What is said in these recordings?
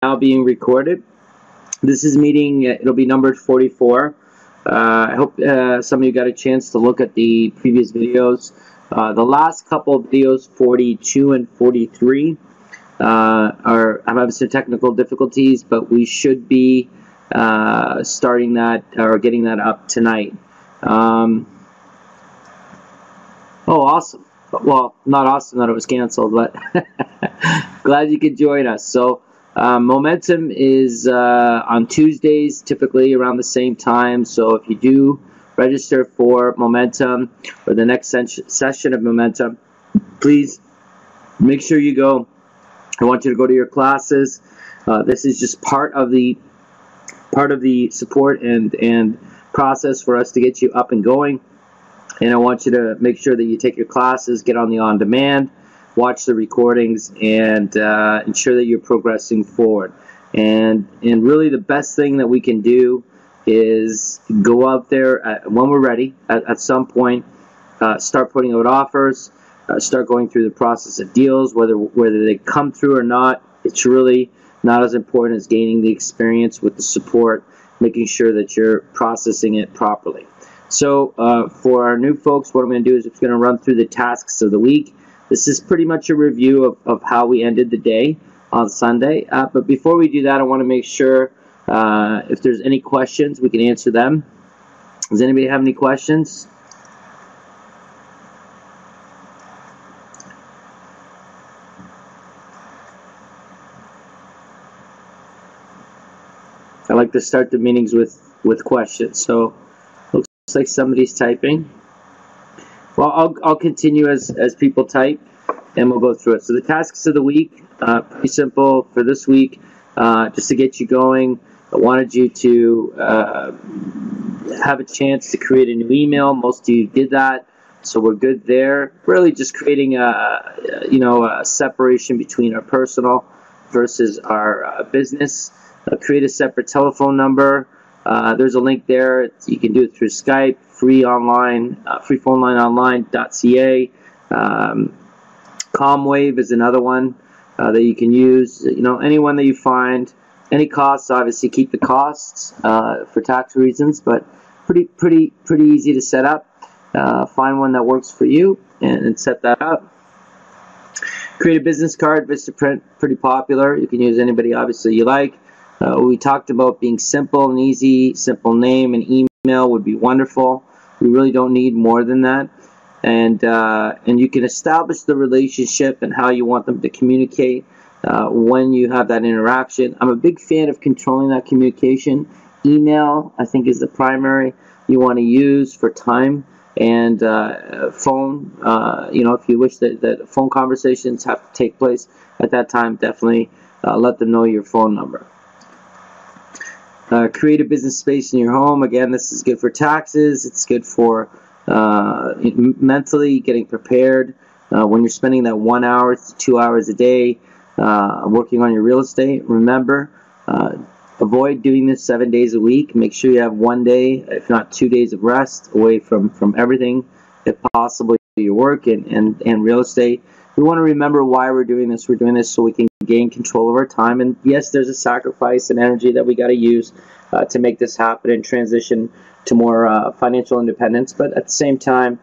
now being recorded. This is meeting, it'll be numbered 44. I hope some of you got a chance to look at the previous videos. The last couple of videos, 42 and 43, I'm having some technical difficulties, but we should be starting that or getting that up tonight. Oh, awesome. Well, not awesome that it was canceled, but glad you could join us. So Momentum is on Tuesdays, typically around the same time. So if you do register for Momentum or the next session of Momentum, please make sure you go. I want you to go to your classes. This is just part of the support and process for us to get you up and going. And I want you to make sure that you take your classes, get on the on-demand, watch the recordings, and ensure that you're progressing forward. And really the best thing that we can do is go out there when we're ready, at some point, start putting out offers, start going through the process of deals, whether they come through or not. It's really not as important as gaining the experience with the support, making sure that you're processing it properly. So for our new folks, what I'm going to do is it's going to run through the tasks of the week. This is pretty much a review of how we ended the day on Sunday. But before we do that, I want to make sure if there's any questions, we can answer them. Does anybody have any questions? I like to start the meetings with questions. So looks like somebody's typing. Well, I'll continue as people type, and we'll go through it. So the tasks of the week, pretty simple for this week. Just to get you going, I wanted you to have a chance to create a new email. Most of you did that, so we're good there. Really just creating a separation between our personal versus our business. Create a separate telephone number. There's a link there. You can do it through Skype, free online, freephonelineonline.ca. Comwave is another one that you can use. Any one that you find. Any costs, obviously keep the costs for tax reasons, but pretty easy to set up. Find one that works for you and set that up. Create a business card. Vistaprint, pretty popular. You can use anybody obviously you like. We talked about being simple and easy. Simple name and email would be wonderful. We really don't need more than that. And you can establish the relationship and how you want them to communicate when you have that interaction. I'm a big fan of controlling that communication. Email, I think, is the primary you want to use for time. And phone, if you wish that phone conversations have to take place at that time, definitely let them know your phone number. Create a business space in your home. Again, this is good for taxes. It's good for mentally getting prepared. When you're spending that 1 hour to 2 hours a day working on your real estate, remember, avoid doing this 7 days a week. Make sure you have 1 day, if not 2 days of rest away from everything, if possible, your work and real estate. We want to remember why we're doing this. We're doing this so we can gain control of our time. And yes, there's a sacrifice and energy that we got to use to make this happen and transition to more financial independence. But at the same time,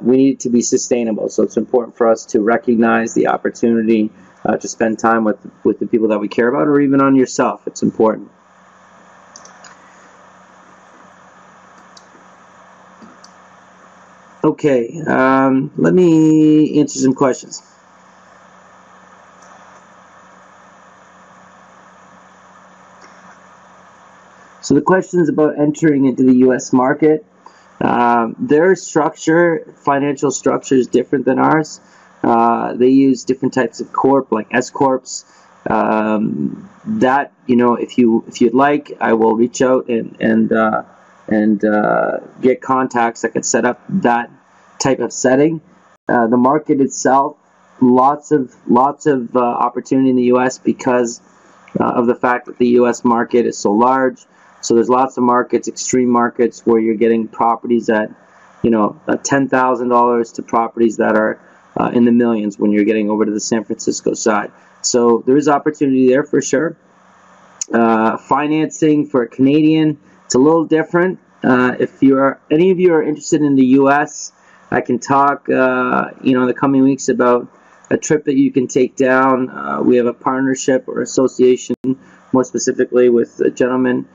we need it to be sustainable. So it's important for us to recognize the opportunity to spend time with the people that we care about, or even on yourself. It's important. Okay, let me answer some questions. So the questions about entering into the U.S. market, their structure, financial structure, is different than ours. They use different types of corp, like S corps. That if you'd like, I will reach out and get contacts that can set up that type of setting. The market itself, lots of opportunity in the U.S. because of the fact that the U.S. market is so large. So there's lots of markets, extreme markets, where you're getting properties at $10,000 to properties that are in the millions when you're getting over to the San Francisco side. So there is opportunity there for sure. financing for a Canadian. It's a little different. If any of you are interested in the U.S., I can talk, in the coming weeks about a trip that you can take down. We have a partnership or association, more specifically, with a gentleman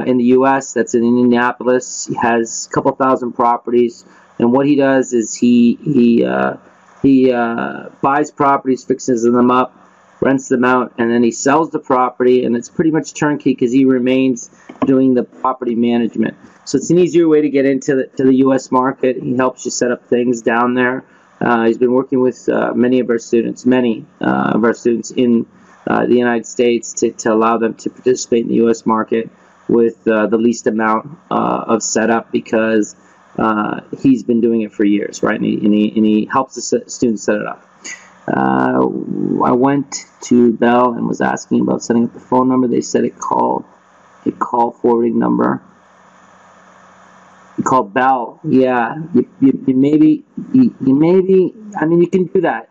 in the U.S. that's in Indianapolis. He has a couple thousand properties, and what he does is he buys properties, fixes them up, rents them out, and then he sells the property, and it's pretty much turnkey because he remains doing the property management. So it's an easier way to get into the U.S. market. He helps you set up things down there. He's been working with many of our students in the United States to allow them to participate in the U.S. market with the least amount of setup, because he's been doing it for years, right? And he helps the students set it up. I went to Bell and was asking about setting up a phone number. They said it called a call forwarding number. You call Bell. Yeah, you maybe, I mean, you can do that.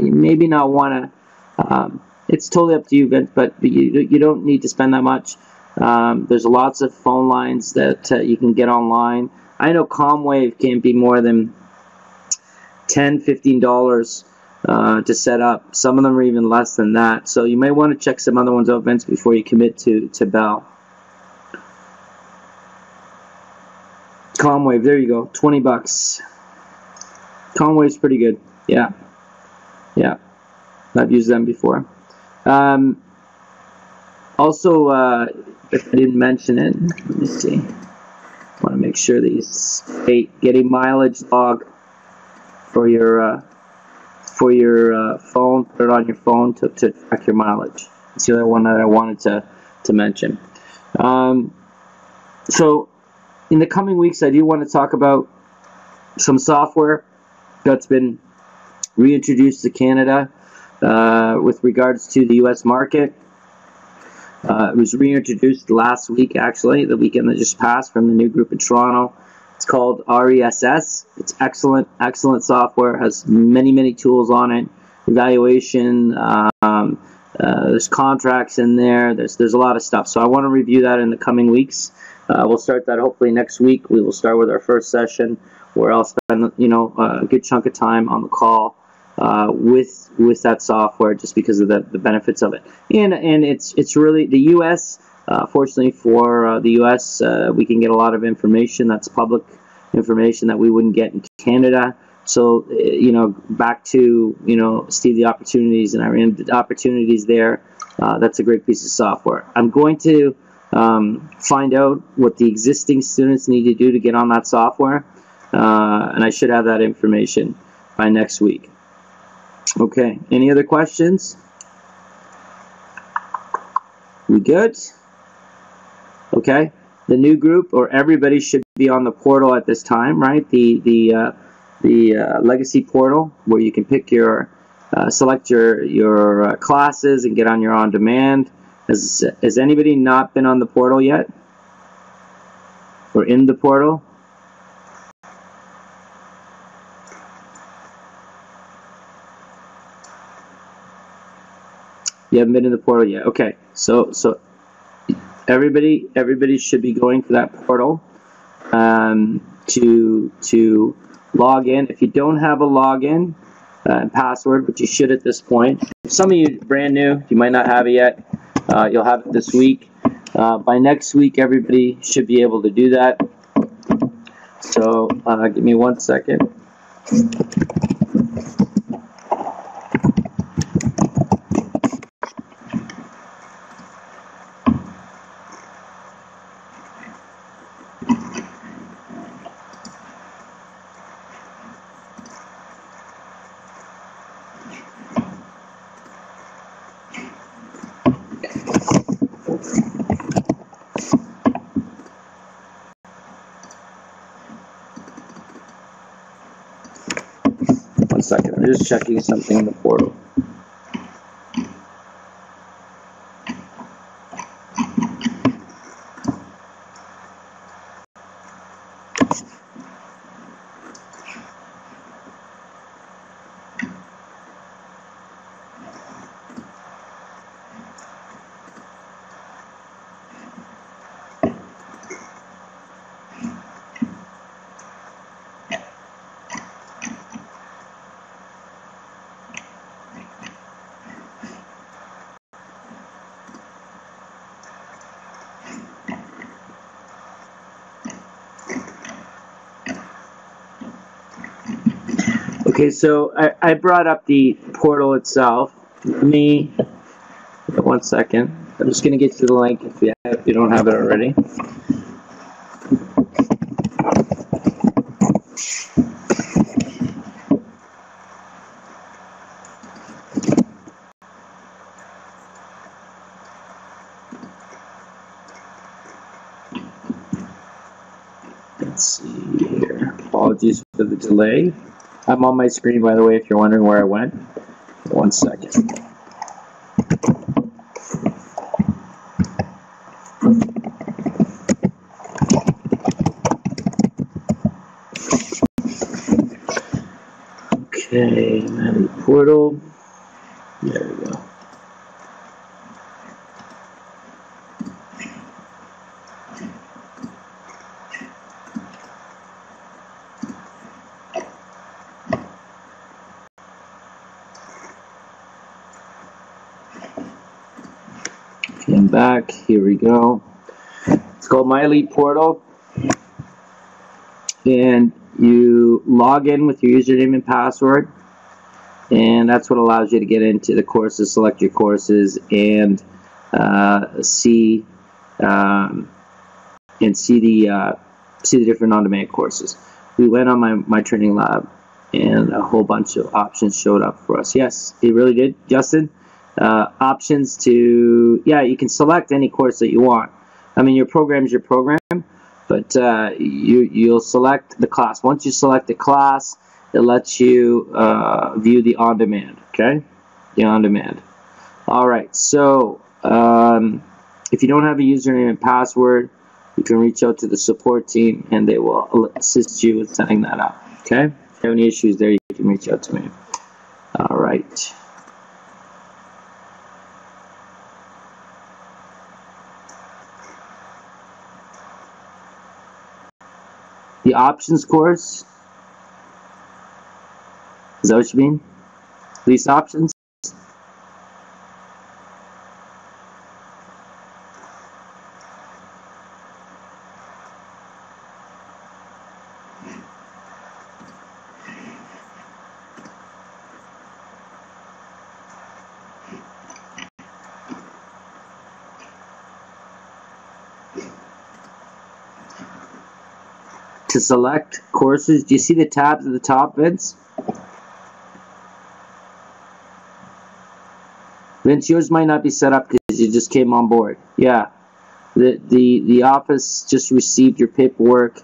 You maybe not want to, it's totally up to you, Vince, but you don't need to spend that much. There's lots of phone lines that you can get online. I know Comwave can't be more than $10, $15 to set up. Some of them are even less than that. So you may want to check some other ones out, Vince, before you commit to Bell. Comwave, there you go, 20 bucks. Comwave's pretty good. Yeah. I've used them before. Also, if I didn't mention it, let me see. I want to make sure these get a mileage log for your phone. Put it on your phone to track your mileage. That's the other one that I wanted to mention. So in the coming weeks, I do want to talk about some software that's been reintroduced to Canada with regards to the U.S. market. It was reintroduced last week, actually, the weekend that just passed, from the new group in Toronto. It's called RESS. It's excellent software. It has many tools on it. Evaluation. There's contracts in there. There's a lot of stuff. So I want to review that in the coming weeks. We'll start that hopefully next week. We will start with our first session, where I'll spend a good chunk of time on the call with that software, just because of the benefits of it. And it's really the U.S. Fortunately for the U.S., we can get a lot of information that's public information that we wouldn't get in Canada. So back to Steve, the opportunities and our opportunities there. That's a great piece of software. I'm going to find out what the existing students need to do to get on that software, and I should have that information by next week. Okay, any other questions? We good? Okay, the new group, or everybody, should be on the portal at this time, right? The legacy portal, where you can pick select your classes and get on your on-demand. Has anybody not been on the portal yet? Or in the portal? You haven't been in the portal yet. Okay, so everybody should be going to that portal to log in. If you don't have a login password, which you should at this point. If some of you are brand new, you might not have it yet. You'll have it this week. By next week, everybody should be able to do that. So give me 1 second. I'm just checking something in the portal. Okay, so I brought up the portal itself. Let me, 1 second. I'm just going to get you the link if you don't have it already. Let's see here. Apologies for the delay. I'm on my screen, by the way, if you're wondering where I went. 1 second. Okay, Manly portal. There we go. Came back. Here we go. It's called My Elite Portal, and you log in with your username and password, and that's what allows you to get into the courses, select your courses, and see the different on-demand courses. We went on my training lab, and a whole bunch of options showed up for us. Yes, it really did, Justin. Options to, yeah, you can select any course that you want. I mean, your program is your program, but you'll select the class. Once you select the class, it lets you view the on-demand, okay? The on-demand. All right, so if you don't have a username and password, you can reach out to the support team, and they will assist you with setting that up, okay? If you have any issues there, you can reach out to me. All right. The options course, is that what you mean? Lease options? To select courses, do you see the tabs at the top, Vince? Vince, yours might not be set up because you just came on board. Yeah, the office just received your paperwork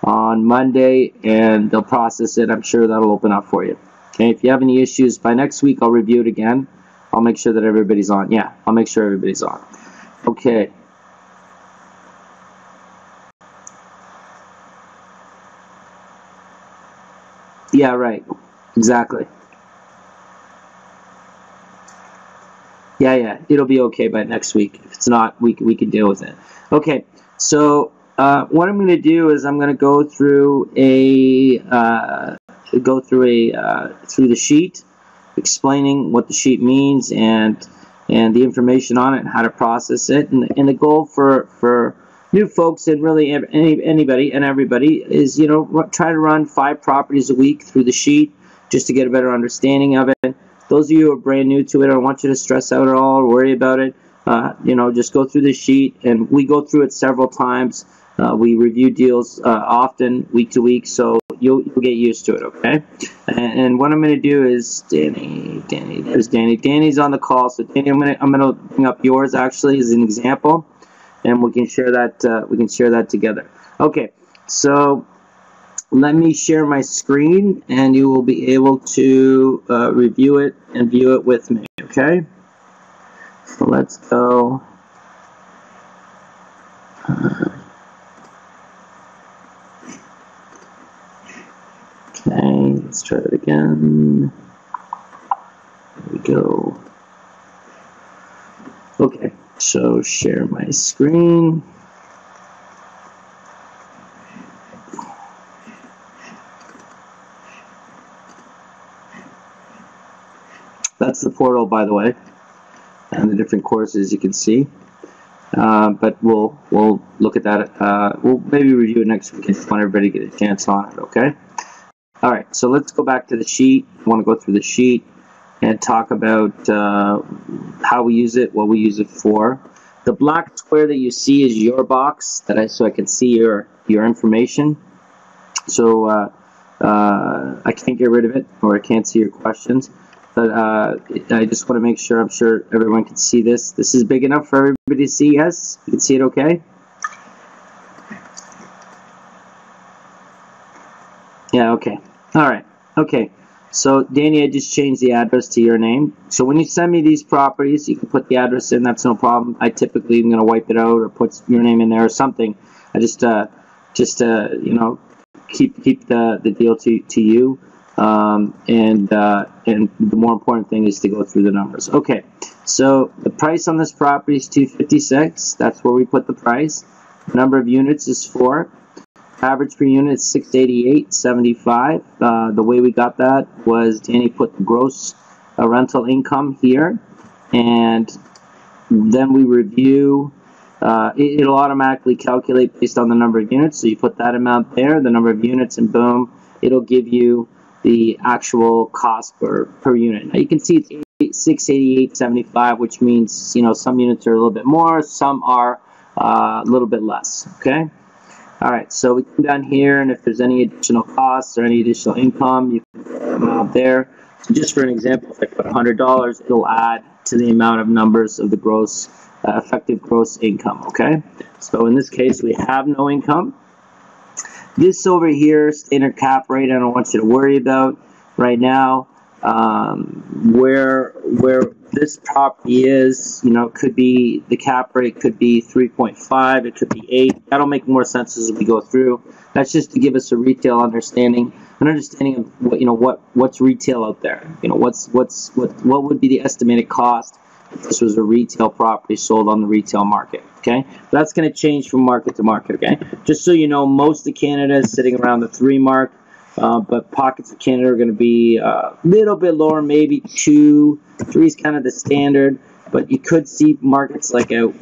on Monday, and they'll process it. I'm sure that'll open up for you. Okay, if you have any issues, by next week I'll review it again. I'll make sure that everybody's on. Yeah, I'll make sure everybody's on. Okay. Yeah, right. Exactly. Yeah, it'll be okay by next week. If it's not, we can deal with it. Okay, so what I'm going to do is I'm going to go through through the sheet, explaining what the sheet means and the information on it and how to process it. And the goal for new folks and really anybody and everybody is, you know, try to run 5 properties a week through the sheet just to get a better understanding of it. Those of you who are brand new to it, I don't want you to stress out at all or worry about it. You know, just go through the sheet, and we go through it several times. We review deals often, week to week, so you'll get used to it, okay? And what I'm going to do is, there's Danny. Danny's on the call, so Danny, I'm going to bring up yours actually as an example, and we can share that together. Okay, so let me share my screen, and you will be able to review it and view it with me, okay? So let's go. Okay, let's try it again. There we go. Okay, so share my screen. That's the portal, by the way, and the different courses you can see. But we'll look at that. We'll maybe review it next week. I just want everybody to get a chance on it. Okay. All right, so let's go back to the sheet. I want to go through the sheet and talk about how we use it, what we use it for. The black square that you see is your box so I can see your information. So I can't get rid of it, or I can't see your questions. But I just want to make sure, I'm sure everyone can see this. This is big enough for everybody to see, yes? You can see it okay? Yeah, okay. All right. Okay. So, Danny, I just changed the address to your name. So when you send me these properties, you can put the address in. That's no problem. I typically am going to wipe it out or put your name in there or something. I just you know, keep the deal to you. And the more important thing is to go through the numbers. Okay. So the price on this property is $256. That's where we put the price. The number of units is 4. Average per unit is $688.75. The way we got that was Danny put the gross rental income here, and then we review. It'll automatically calculate based on the number of units. So you put that amount there, the number of units, and boom, it'll give you the actual cost per unit. Now you can see it's $688.75, which means, you know, some units are a little bit more, some are a little bit less. Okay. All right, so we come down here, and if there's any additional costs or any additional income, you can put them out there. So just for an example, if I put $100, it'll add to the amount of numbers of the gross, effective gross income, okay? So in this case, we have no income. This over here, standard cap rate, I don't want you to worry about right now. Where this property is, you know, could be, the cap rate could be 3.5, it could be 8. That'll make more sense as we go through. That's just to give us a retail understanding, an understanding of what, you know, what's retail out there. You know, what would be the estimated cost if this was a retail property sold on the retail market. Okay, that's going to change from market to market. Okay, just so you know, most of Canada is sitting around the 3 mark. But pockets of Canada are going to be a little bit lower, maybe 2, 3 is kind of the standard. But you could see markets like out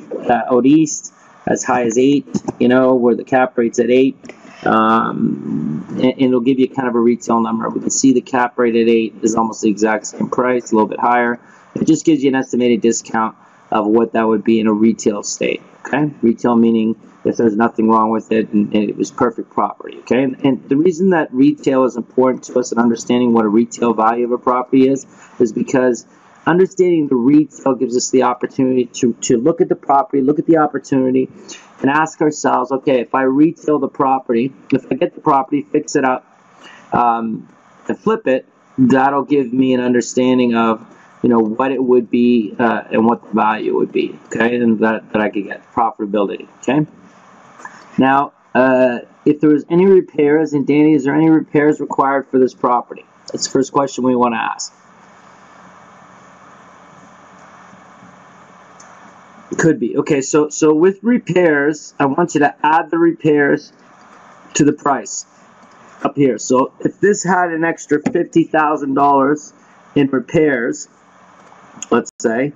east as high as 8, you know, where the cap rate's at 8. And it'll give you kind of a retail number. We can see the cap rate at 8 is almost the exact same price, a little bit higher. It just gives you an estimated discount of what that would be in a retail state. Okay, retail meaning if there's nothing wrong with it and it was perfect property. Okay, and the reason that retail is important to us and understanding what a retail value of a property is because understanding the retail gives us the opportunity to look at the property, look at the opportunity, and ask ourselves, okay, if I retail the property, if I get the property, fix it up, and flip it, that'll give me an understanding of, you know, what it would be and what the value would be, okay, and that I could get profitability, okay. Now, if there was any repairs, and Danny, is there any repairs required for this property? That's the first question we want to ask. It could be. Okay, so with repairs, I want you to add the repairs to the price up here. So if this had an extra $50,000 in repairs, let's say,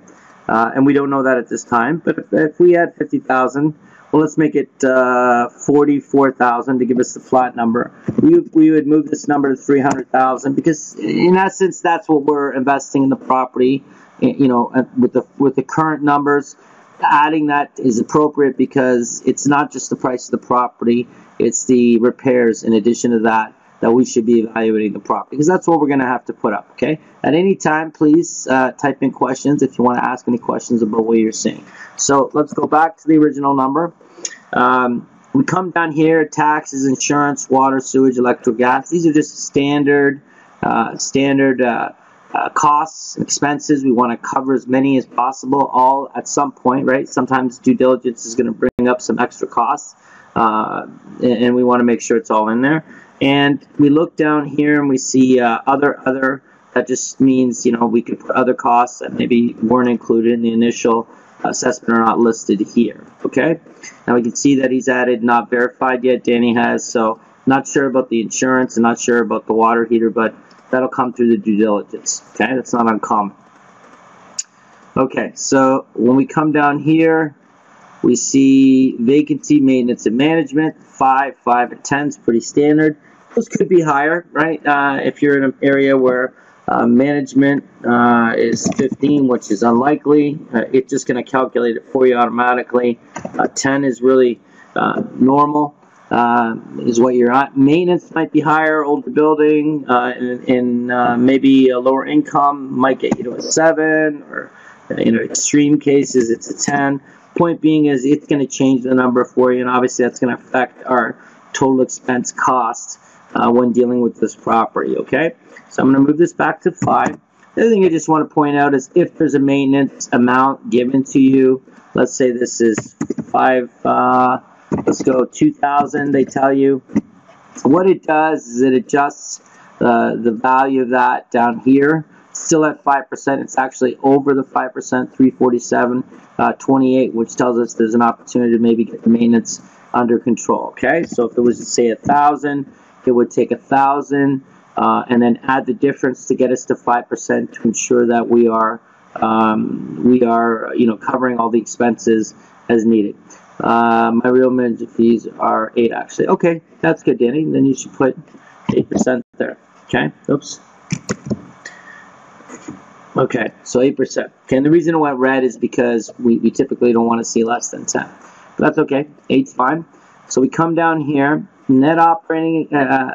and we don't know that at this time, but if we had 50,000, well, let's make it 44,000 to give us the flat number. We would move this number to 300,000 because, in essence, that's what we're investing in the property. You know, with the current numbers, adding that is appropriate because it's not just the price of the property; it's the repairs in addition to that we should be evaluating the property, because that's what we're going to have to put up. Okay. At any time, please type in questions if you want to ask any questions about what you're seeing. So let's go back to the original number. We come down here: taxes, insurance, water, sewage, electric, gas. These are just standard costs, expenses. We want to cover as many as possible, all at some point, right? Sometimes due diligence is going to bring up some extra costs, and we want to make sure it's all in there. And we look down here and we see other. That just means, you know, we could put other costs that maybe weren't included in the initial assessment are not listed here. Okay. Now we can see that he's added not verified yet. Danny has, so not sure about the insurance and not sure about the water heater, but that'll come through the due diligence. Okay, that's not uncommon. Okay, so when we come down here, we see vacancy, maintenance, and management. 5, 5, and 10 is pretty standard. Those could be higher, right? If you're in an area where management is 15, which is unlikely, it's just going to calculate it for you automatically. 10 is really normal, is what you're at. Maintenance might be higher, older building, and maybe a lower income might get you to a 7, or extreme cases it's a 10. Point being is it's going to change the number for you, and obviously that's going to affect our total expense cost when dealing with this property, okay? So I'm going to move this back to 5. The other thing I just want to point out is if there's a maintenance amount given to you, let's say this is 5, let's go 2,000, they tell you. What it does is it adjusts the value of that down here. Still at 5%, it's actually over the 5%, 347.28, which tells us there's an opportunity to maybe get the maintenance under control, okay? So if it was, say, 1,000, it would take 1,000 and then add the difference to get us to 5% to ensure that we are covering all the expenses as needed. My real management fees are 8, actually. Okay, that's good, Danny. Then you should put 8% there. Okay, oops. Okay, so 8%. Okay, and the reason it went red is because we typically don't want to see less than 10. But that's okay. 8's fine. So we come down here. Net operating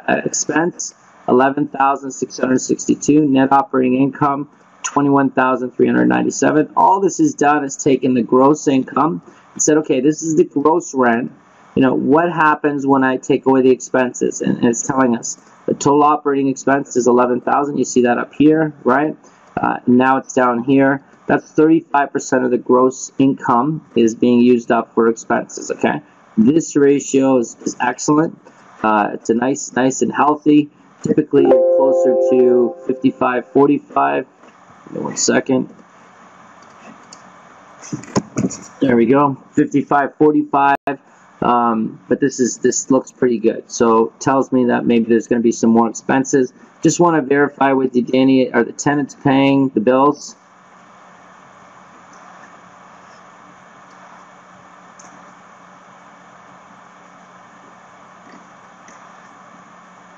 expense, 11,662. Net operating income, 21,397. All this is done is taking the gross income and said, okay, this is the gross rent. What happens when I take away the expenses? And it's telling us the total operating expense is 11,000. You see that up here, right? Now it's down here. That's 35% of the gross income is being used up for expenses, okay? This ratio is excellent. It's a nice and healthy. Typically, you're closer to 55-45. Give me 1 second. There we go, 55-45. But this looks pretty good. So tells me that maybe there's going to be some more expenses. Just want to verify with you, Danny, are the tenants paying the bills?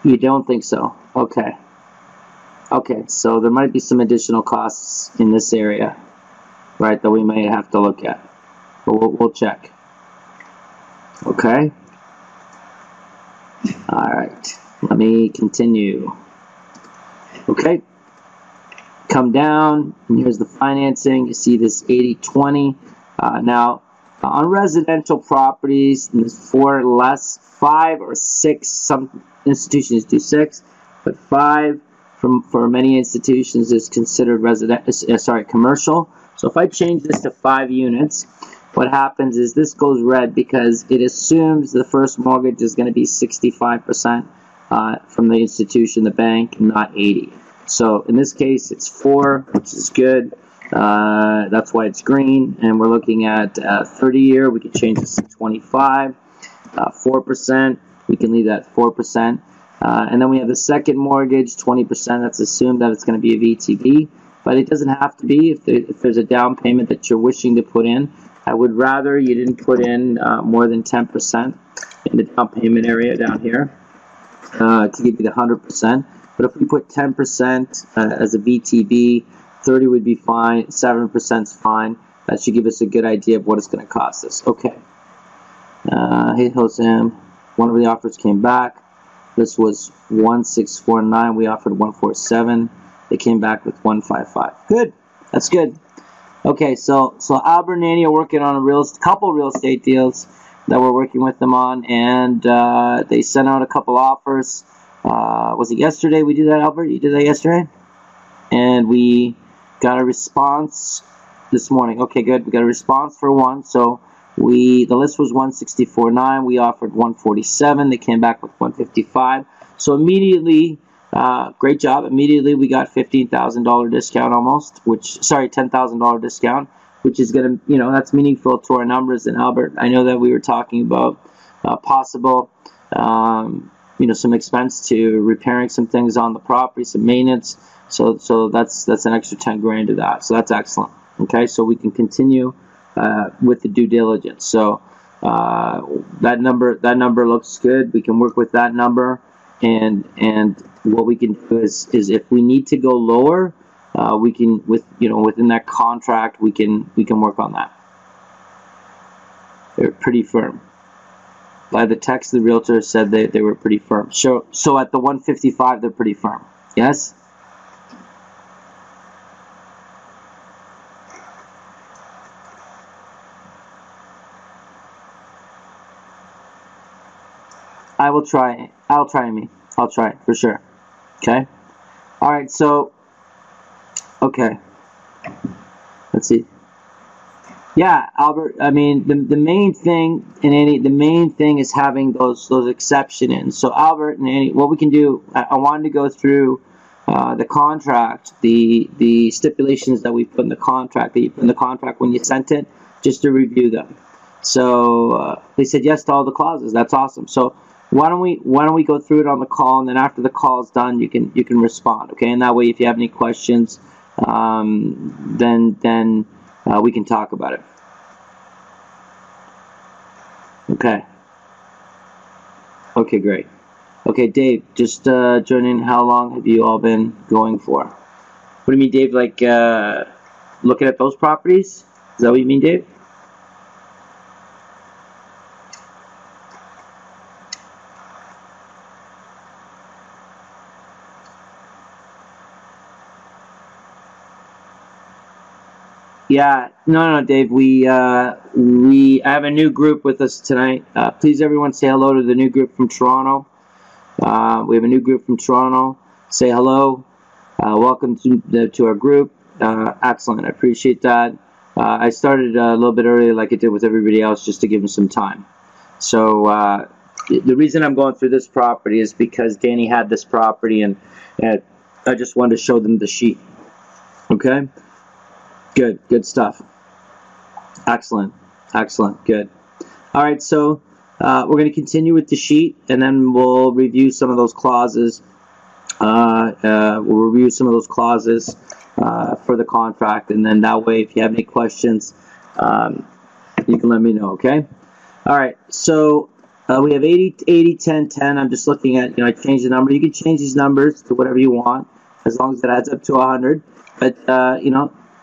You don't think so? Okay. Okay, so there might be some additional costs in this area, right, that we may have to look at. But we'll check. Okay. All right. Let me continue. Okay. Come down, and here's the financing. You see this 80-20. Now, on residential properties, there's 4 less, 5 or 6. Some institutions do 6, but 5 for many institutions is considered commercial. So if I change this to 5 units, what happens is this goes red because it assumes the first mortgage is going to be 65% from the institution, the bank, not 80. So in this case, it's 4, which is good. That's why it's green, and we're looking at 30-year. We could change this to 25, 4%. We can leave that 4%. And then we have the second mortgage, 20%. That's assumed that it's going to be a VTB, but it doesn't have to be. If there's a down payment that you're wishing to put in, I would rather you didn't put in more than 10% in the down payment area down here to give you the 100%. But if we put 10% as a VTB, 30 would be fine, 7% is fine. That should give us a good idea of what it's going to cost us. Okay. Hey, Hosam. One of the offers came back. This was 1649. We offered 147. They came back with 155. Good. That's good. Okay, so Albert and Annie are working on a couple real estate deals that we're working with them on, and they sent out a couple offers. Was it yesterday we did that, Albert? You did that yesterday? And we got a response this morning. Okay, good. We got a response for one. So the list was 164.9. We offered 147. They came back with 155. So immediately, great job. Immediately we got $15,000 discount almost, $10,000 discount, which is going to, that's meaningful to our numbers. And Albert, I know that we were talking about possible, some expense to repairing some things on the property, some maintenance. So that's an extra 10 grand to that. So that's excellent. Okay, so we can continue with the due diligence. So that number looks good. We can work with that number. and what we can do is if we need to go lower, we can, within that contract, we can work on that. They're pretty firm. By the text, the realtor said they were pretty firm. So at the 155, they're pretty firm. Yes? I'll try, Amy. I'll try for sure. Okay? All right, so, okay. Let's see. Yeah, Albert, I mean, the main thing the main thing is having those exception in. So Albert and Annie, what we can do, I wanted to go through the contract, the stipulations that we put in the contract, that you put in the contract when you sent it, just to review them. So they said yes to all the clauses. That's awesome. So why don't we go through it on the call, and then after the call is done, you can respond, okay? And that way, if you have any questions, then we can talk about it. Okay. Okay, great. Okay, Dave, just join in. How long have you all been going for? What do you mean, Dave? Like looking at those properties? Is that what you mean, Dave? Yeah, no, Dave. We have a new group with us tonight. Please, everyone, say hello to the new group from Toronto. We have a new group from Toronto. Say hello. Welcome to our group. Excellent. I appreciate that. I started a little bit earlier, like I did with everybody else, just to give them some time. So the reason I'm going through this property is because Danny had this property, and I just wanted to show them the sheet. Okay. Good stuff. Excellent, good. All right, so we're going to continue with the sheet, and then we'll review some of those clauses. For the contract, and then that way, if you have any questions, you can let me know, okay? All right, so we have 80, 10, 10. I'm just looking at, I changed the number. You can change these numbers to whatever you want, as long as it adds up to 100. But,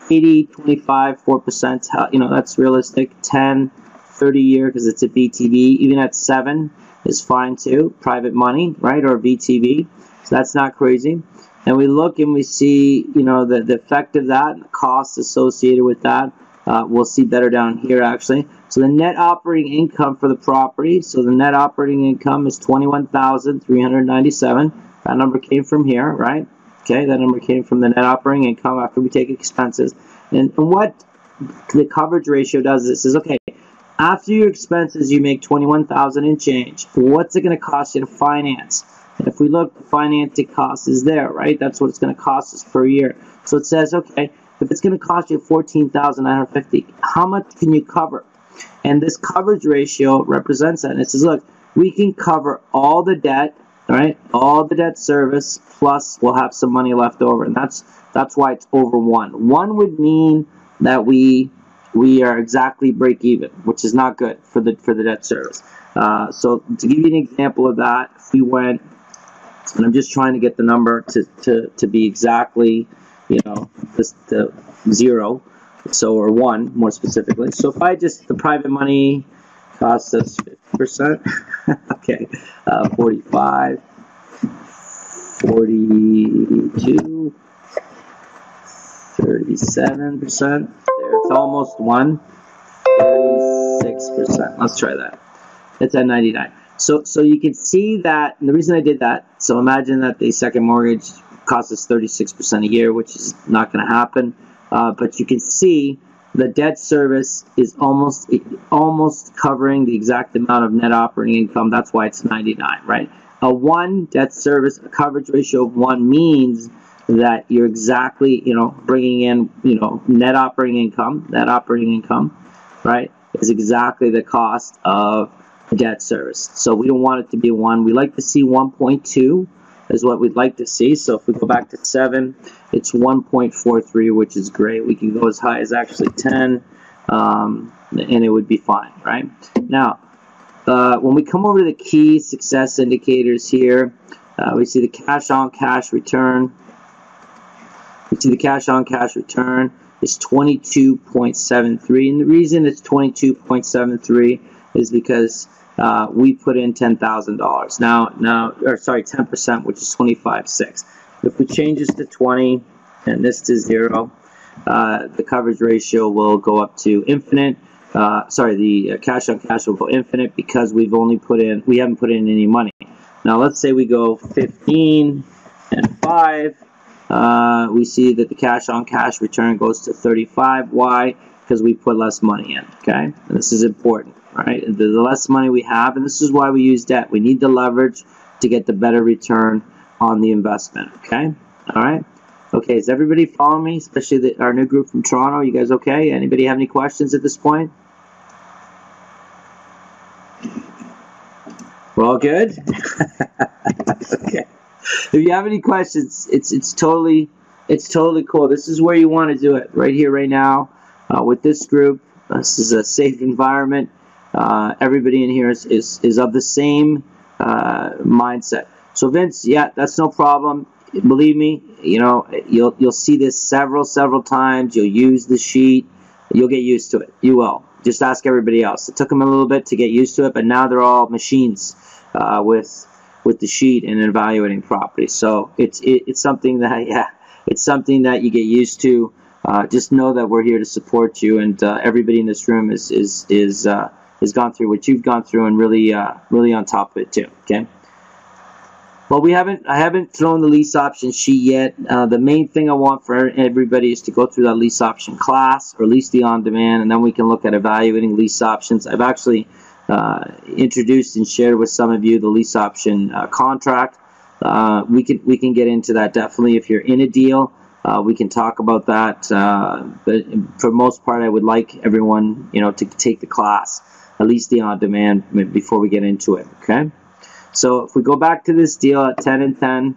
80, 25, 4%, that's realistic. 10, 30 year, because it's a VTB. Even at 7 is fine too. Private money, right, or VTB. So that's not crazy. And we look and we see, the effect of that, and the costs associated with that. We'll see better down here, actually. So the net operating income for the property. So the net operating income is $21,397. That number came from here, right? Okay, that number came from the net operating income after we take expenses. And what the coverage ratio does is it says, okay, after your expenses, you make $21,000 and change. What's it going to cost you to finance? And if we look, the financing cost is there, right? That's what it's going to cost us per year. So it says, okay, if it's going to cost you $14,950, how much can you cover? And this coverage ratio represents that. And it says, look, we can cover all the debt, right? All the debt service, plus we'll have some money left over, and that's why it's over 1. 1 would mean that we are exactly break even, which is not good for the debt service. So to give you an example of that, if we went, and I'm just trying to get the number to be exactly, just the 0, so or 1 more specifically. So if I just the private money costs us 50%. Okay, 45, 42, 37%. There, it's almost 1. 36%. Let's try that. It's at 99. So you can see that, and the reason I did that, so imagine that the second mortgage costs us 36% a year, which is not going to happen. But you can see the debt service is almost covering the exact amount of net operating income. That's why it's 99, right? A 1 debt service, a coverage ratio of 1 means that you're exactly, bringing in, net operating income, right, is exactly the cost of debt service. So we don't want it to be 1. We like to see 1.2 is what we'd like to see. So if we go back to 7, it's 1.43, which is great. We can go as high as actually 10, and it would be fine, right? Now, when we come over to the key success indicators here, We see the cash on cash return. We see the cash on cash return is 22.73, and the reason it's 22.73 is because we put in $10,000. Now, or sorry, 10%, which is 25.6. If we change this to 20 and this to 0, the coverage ratio will go up to infinite. The cash on cash will go infinite because we haven't put in any money. Now let's say we go 15 and 5. We see that the cash on cash return goes to 35. Why? Because we put less money in. Okay, and this is important. All right, the less money we have, and this is why we use debt. We need the leverage to get the better return on the investment. Okay, all right. Okay, is everybody following me? Especially our new group from Toronto. You guys okay? Anybody have any questions at this point? We're all good? Okay. If you have any questions, it's totally cool. This is where you want to do it, right here, right now, with this group. This is a safe environment. Everybody in here is of the same mindset. So Vince, yeah, that's no problem. Believe me, you know, you'll see this several times. You'll use the sheet. You'll get used to it. You will. Just ask everybody else. It took them a little bit to get used to it, but now they're all machines with the sheet and evaluating property. So it's something that it's something that you get used to. Just know that we're here to support you, and everybody in this room has gone through what you've gone through and really on top of it too. Okay. Well, I haven't thrown the lease option sheet yet. The main thing I want for everybody is to go through that lease option class, or lease the on-demand, and then we can look at evaluating lease options. I've actually introduced and shared with some of you the lease option contract. We can get into that definitely if you're in a deal. We can talk about that. But for the most part, I would like everyone, you know, to take the class, at least the on-demand, before we get into it. Okay. So if we go back to this deal at 10 and 10,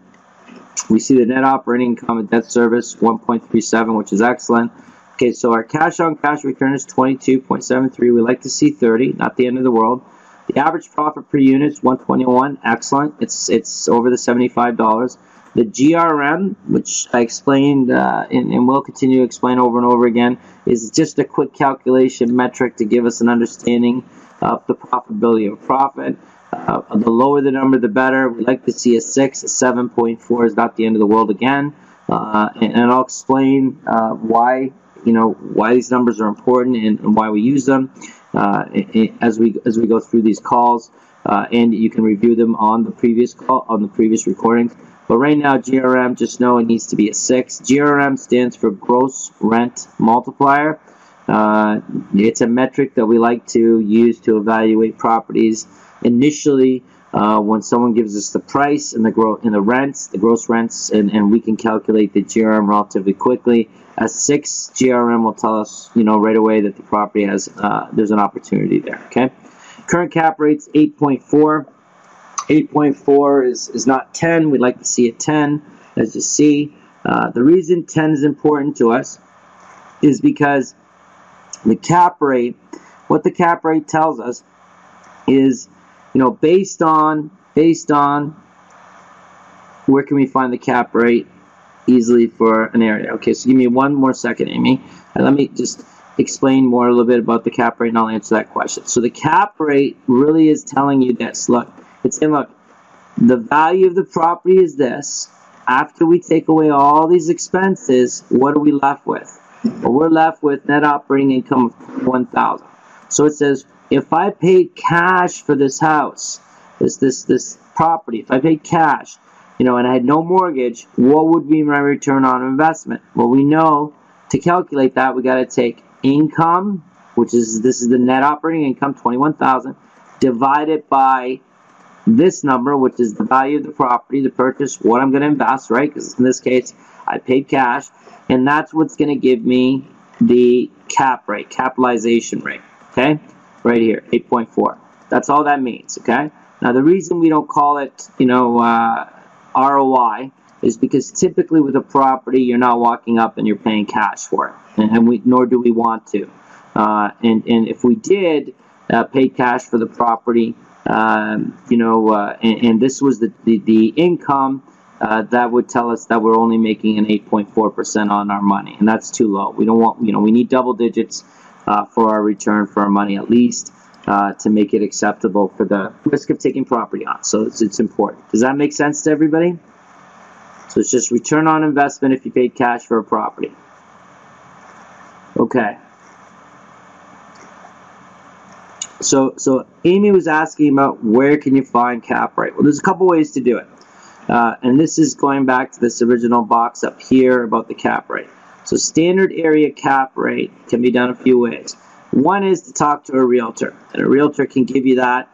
we see the net operating income and debt service 1.37, which is excellent. Okay, so our cash on cash return is 22.73. We like to see 30, not the end of the world. The average profit per unit is 121, excellent. It's over the $75. The GRM, which I explained and will continue to explain over and over again, is just a quick calculation metric to give us an understanding of the profitability of profit. The lower the number, the better. We like to see a 6. A 7.4 is not the end of the world again. And I'll explain why these numbers are important and why we use them as we go through these calls. And you can review them on the previous recordings. But right now, GRM, just know it needs to be a 6. GRM stands for gross rent multiplier. It's a metric that we like to use to evaluate properties. Initially, when someone gives us the price and the gross rents, and we can calculate the GRM relatively quickly. A 6 GRM will tell us, you know, right away that the property has there's an opportunity there. Okay, current cap rate's 8.4. 8.4 is not 10. We'd like to see a 10, as you see. The reason 10 is important to us is because the cap rate, what the cap rate tells us is, you know, based on where can we find the cap rate easily for an area. Okay, so give me one more second, Amy, and let me just explain a little bit about the cap rate, and I'll answer that question. So the cap rate really is telling you this. Look, it's saying, look, the value of the property is this. After we take away all these expenses, what are we left with? Well, we're left with net operating income of $1,000. So it says, if I paid cash for this house, this property, if I paid cash, you know, and I had no mortgage, what would be my return on investment? Well, we know to calculate that, we got to take income, this is the net operating income, $21,000, divided by this number, which is the value of the property, the purchase, what I'm going to invest, right? Because in this case, I paid cash, and that's what's going to give me the cap rate, capitalization rate, okay? Right here, 8.4. That's all that means, okay? Now, the reason we don't call it, you know, ROI is because typically with a property, you're not walking up and you're paying cash for it, and nor do we want to. And if we did pay cash for the property, and this was the income that would tell us that we're only making an 8.4% on our money, and that's too low. We don't want, we need double digits for our return for our money at least to make it acceptable for the risk of taking property on. So it's important. Does that make sense to everybody? So it's just return on investment if you paid cash for a property. Okay. So Amy was asking about where can you find cap rate. Well, there's a couple ways to do it. And this is going back to this original box up here about the cap rate. So standard area cap rate can be done a few ways. One is to talk to a realtor, and a realtor can give you that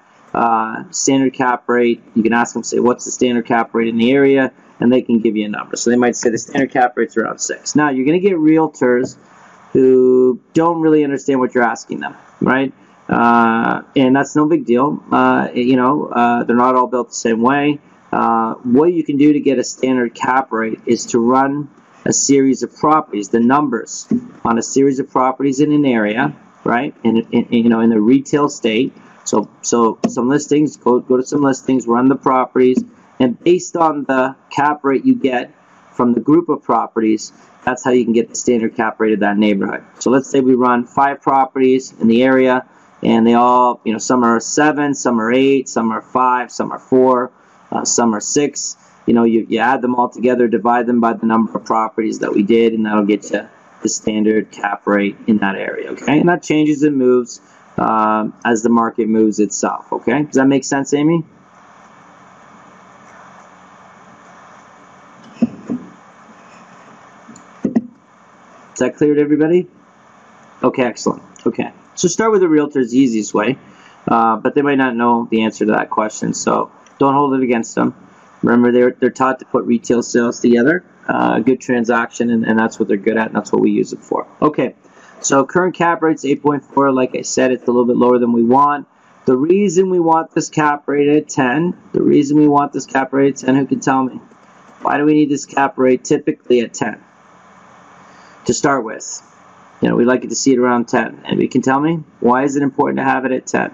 standard cap rate. You can ask them, say, what's the standard cap rate in the area, and they can give you a number. So they might say the standard cap rate's around 6. Now, you're going to get realtors who don't really understand what you're asking them, right? And that's no big deal. They're not all built the same way. What you can do to get a standard cap rate is to run a series of properties, the numbers on a series of properties in an area, right? In the retail state. So some listings, go to some listings, run the properties, and based on the cap rate you get from the group of properties, that's how you can get the standard cap rate of that neighborhood. So let's say we run 5 properties in the area, and they all, some are 7, some are 8, some are 5, some are 4, some are 6. You add them all together, divide them by the number of properties that we did, and that'll get you the standard cap rate in that area, okay? And that changes and moves as the market moves itself, okay? Does that make sense, Amy? Is that clear to everybody? Okay, excellent. Okay, so start with the realtor's the easiest way, but they might not know the answer to that question, so don't hold it against them. Remember, they're taught to put retail sales together, a good transaction, and that's what they're good at, and that's what we use it for. Okay, so current cap rate's 8.4. Like I said, it's a little bit lower than we want. The reason we want this cap rate at 10, who can tell me? Why do we need this cap rate typically at 10? To start with, we like it to see it around 10. And you can tell me, why is it important to have it at 10?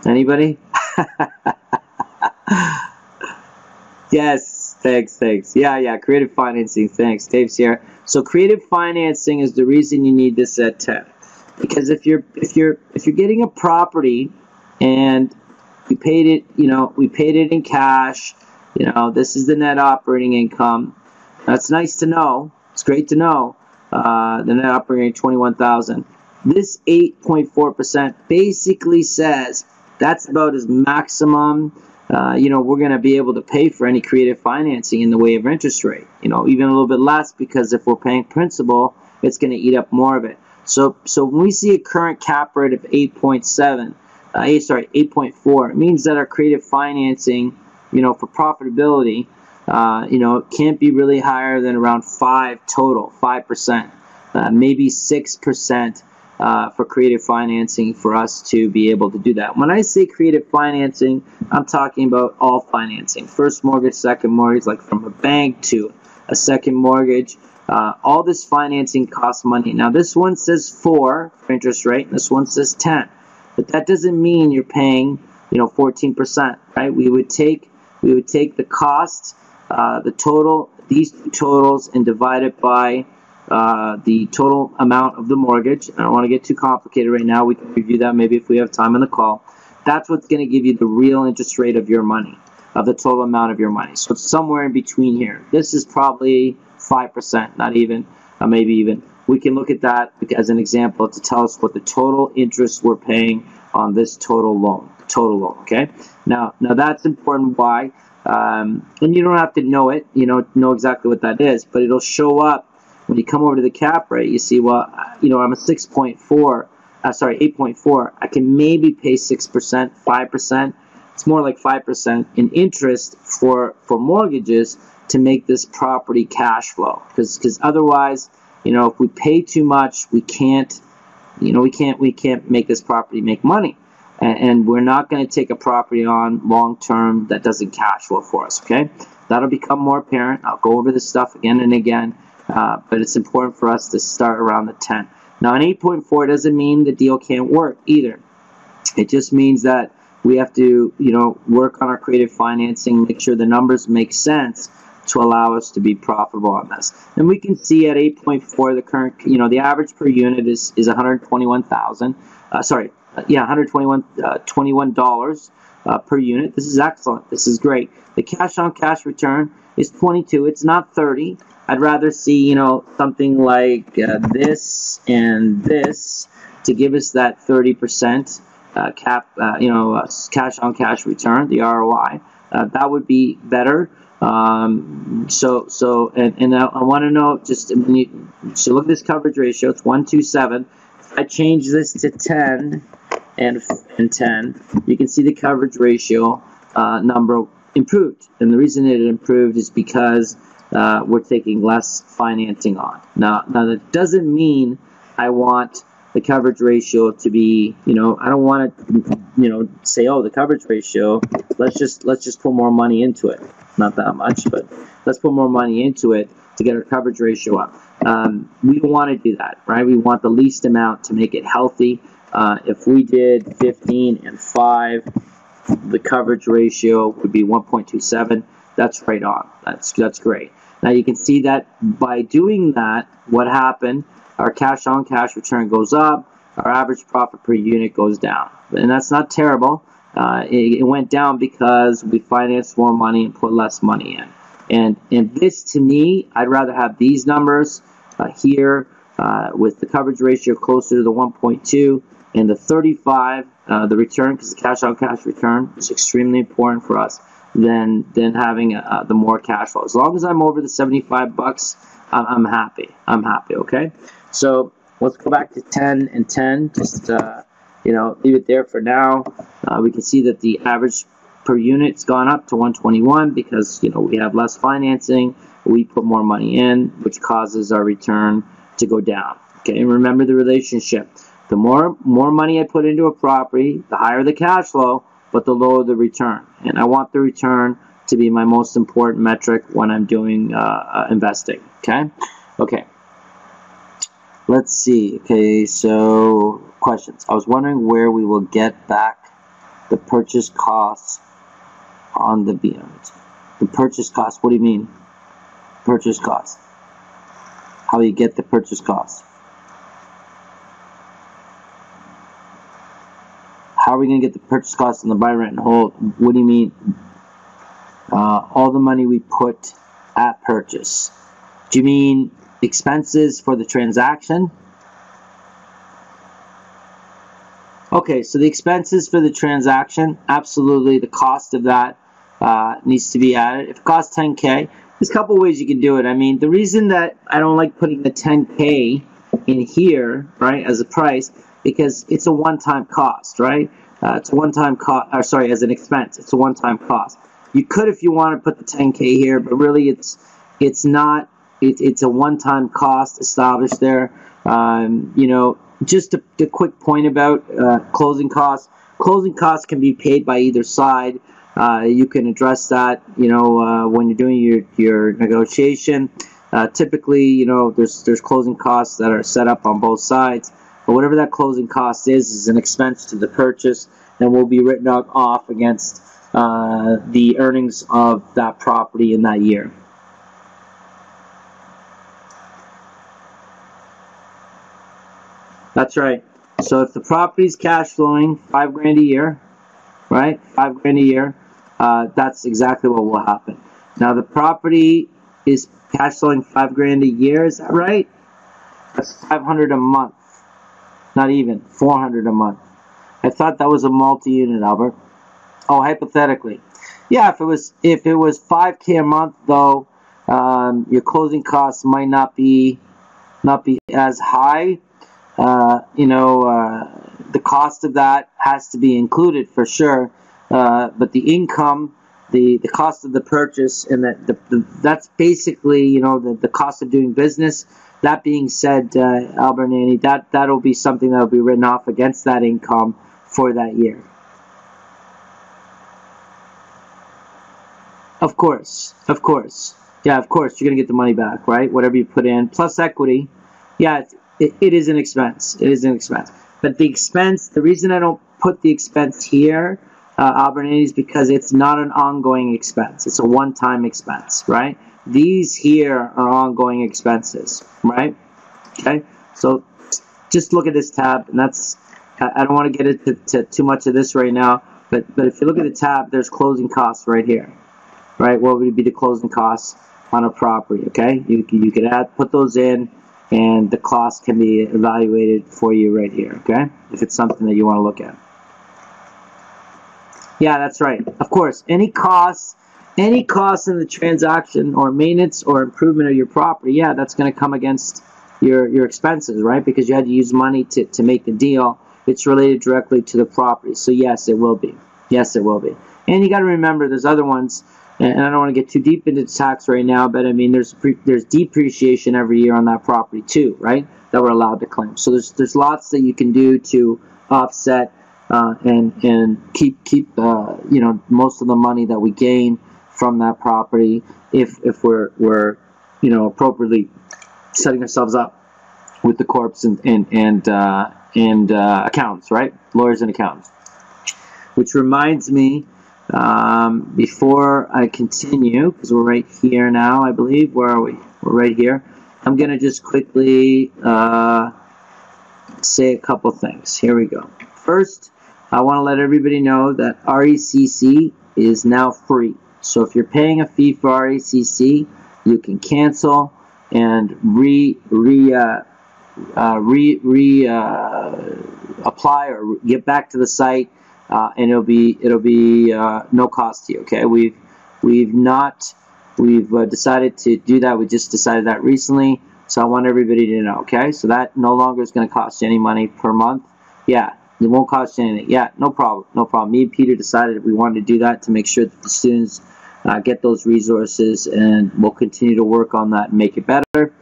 Anybody? Yes, thanks. Yeah, creative financing, thanks. Dave's here. So creative financing is the reason you need this at 10. Because if you're getting a property and you paid it, we paid it in cash, this is the net operating income. That's nice to know. It's great to know. The net operating $21,000. This 8.4% basically says that's about as maximum we're going to be able to pay for any creative financing in the way of interest rate. Even a little bit less, because if we're paying principal, it's going to eat up more of it. So when we see a current cap rate of 8.4, it means that our creative financing, for profitability, it can't be really higher than around 5 total, 5%, maybe 6%. For creative financing for us to be able to do that. When I say creative financing, I'm talking about all financing. First mortgage, second mortgage, like from a bank to a second mortgage. All this financing costs money. Now this one says 4 for interest rate, and this one says 10. But that doesn't mean you're paying, 14%, right? We would take the cost, the total, these two totals, and divide it by the total amount of the mortgage. I don't want to get too complicated right now. We can review that maybe if we have time on the call. That's what's going to give you the real interest rate of your money, of the total amount of your money. So it's somewhere in between here. This is probably 5%, not even, maybe even. We can look at that as an example to tell us what the total interest we're paying on this total loan. Okay? Now that's important. Why? And you don't have to know it, know exactly what that is, but it'll show up when you come over to the cap rate. You see, well, I'm a 8.4. I can maybe pay 6%, 5%. It's more like 5% in interest for mortgages to make this property cash flow. Because otherwise, if we pay too much, we can't make this property make money. And we're not going to take a property on long term that doesn't cash flow for us. Okay, that'll become more apparent. I'll go over this stuff again and again. But it's important for us to start around the 10. Now, an 8.4 doesn't mean the deal can't work either. It just means that we have to, work on our creative financing, make sure the numbers make sense to allow us to be profitable on this. And we can see at 8.4, the current, the average per unit is $121,000. $121 per unit. This is excellent. This is great. The cash-on-cash return is 22. It's not 30. I'd rather see, something like this and this to give us that 30% cash-on-cash return, the ROI. That would be better. So I want to know, so look at this coverage ratio. It's 127. If I change this to 10 and 10, you can see the coverage ratio number improved. And the reason it improved is because we're taking less financing on. Now that doesn't mean I want the coverage ratio to be, I don't want to, say, oh, the coverage ratio, let's just put more money into it. Not that much, but let's put more money into it to get our coverage ratio up. We don't want to do that, right? We want the least amount to make it healthy. If we did 15 and 5, the coverage ratio would be 1.27. That's right on. That's great. Now you can see that by doing that, what happened? Our cash-on-cash return goes up. Our average profit per unit goes down, and that's not terrible. It went down because we financed more money and put less money in. And this, to me, I'd rather have these numbers here with the coverage ratio closer to the 1.2 and the 35, the return, because the cash-on-cash return is extremely important for us, than having the more cash flow. As long as I'm over the $75, I'm happy. I'm happy, okay? So let's go back to 10 and 10. Just, leave it there for now. We can see that the average per unit's gone up to 121 because, we have less financing. We put more money in, which causes our return to go down. Okay, and remember the relationship. The more money I put into a property, the higher the cash flow, but the lower the return. And I want the return to be my most important metric when I'm doing investing. Okay. Let's see. Okay, so questions. I was wondering where we will get back the purchase costs on the BMs. The purchase cost. What do you mean? Purchase cost. How do you get the purchase cost? How are we going to get the purchase cost on the buy, rent, and hold? What do you mean? All the money we put at purchase. Do you mean expenses for the transaction? Okay, so the expenses for the transaction, absolutely, the cost of that needs to be added. If it costs $10K, there's a couple ways you can do it. I mean, the reason that I don't like putting the $10K in here, right, as a price, because it's a one-time cost, right? It's a one-time cost, or sorry, as an expense, it's a one-time cost. You could, if you want to, put the $10K here, but really it's not. It's a one-time cost established there. Just a quick point about closing costs. Closing costs can be paid by either side. You can address that, when you're doing your negotiation. Typically, there's closing costs that are set up on both sides. But whatever that closing cost is an expense to the purchase and will be written off against the earnings of that property in that year. That's right. So if the property's cash flowing $5,000 a year, right? $5,000 a year, that's exactly what will happen. Now the property is cash flowing $5,000 a year. Is that right? That's $500 a month. Not even $400 a month. I thought that was a multi-unit, Albert. Oh, hypothetically, yeah. If it was $5K a month, though, your closing costs might not be as high. The cost of that has to be included for sure. But the income, the cost of the purchase, and that's basically the cost of doing business. That being said, Albert Nanny, that'll be something that'll be written off against that income for that year. Of course. Yeah, of course, you're gonna get the money back, right? Whatever you put in plus equity. Yeah, it is an expense. It is an expense. But the expense, the reason I don't put the expense here, Albertini, is because it's not an ongoing expense. It's a one-time expense, right? These here are ongoing expenses, right? Okay, so just look at this tab, and that's, I don't want to get into too much of this right now, but if you look at the tab, there's closing costs right here, right? What would be the closing costs on a property? Okay, you could put those in, and the cost can be evaluated for you right here, okay, if it's something that you want to look at. Yeah, that's right. Of course, any costs in the transaction or maintenance or improvement of your property, yeah, that's going to come against your expenses, right? Because you had to use money to make the deal. It's related directly to the property. So yes, it will be. Yes, it will be. And you got to remember, there's other ones, and I don't want to get too deep into tax right now, but I mean, there's depreciation every year on that property too, right? That we're allowed to claim. So there's lots that you can do to offset and keep you know, most of the money that we gain from that property if we're you know, appropriately setting ourselves up with the corps and accountants, right? Lawyers and accountants. Which reminds me, before I continue, because we're right here now, I believe. Where are we? We're right here. I'm going to just quickly say a couple things. Here we go. First, I want to let everybody know that RECC is now free. So if you're paying a fee for RECC, you can cancel and apply or get back to the site, and it'll be no cost to you. Okay, we've decided to do that. We just decided that recently, so I want everybody to know. Okay, so that no longer is going to cost you any money per month. Yeah, it won't cost you anything. Yeah, no problem, no problem. Me and Peter decided we wanted to do that to make sure that the students get those resources, and we'll continue to work on that and make it better.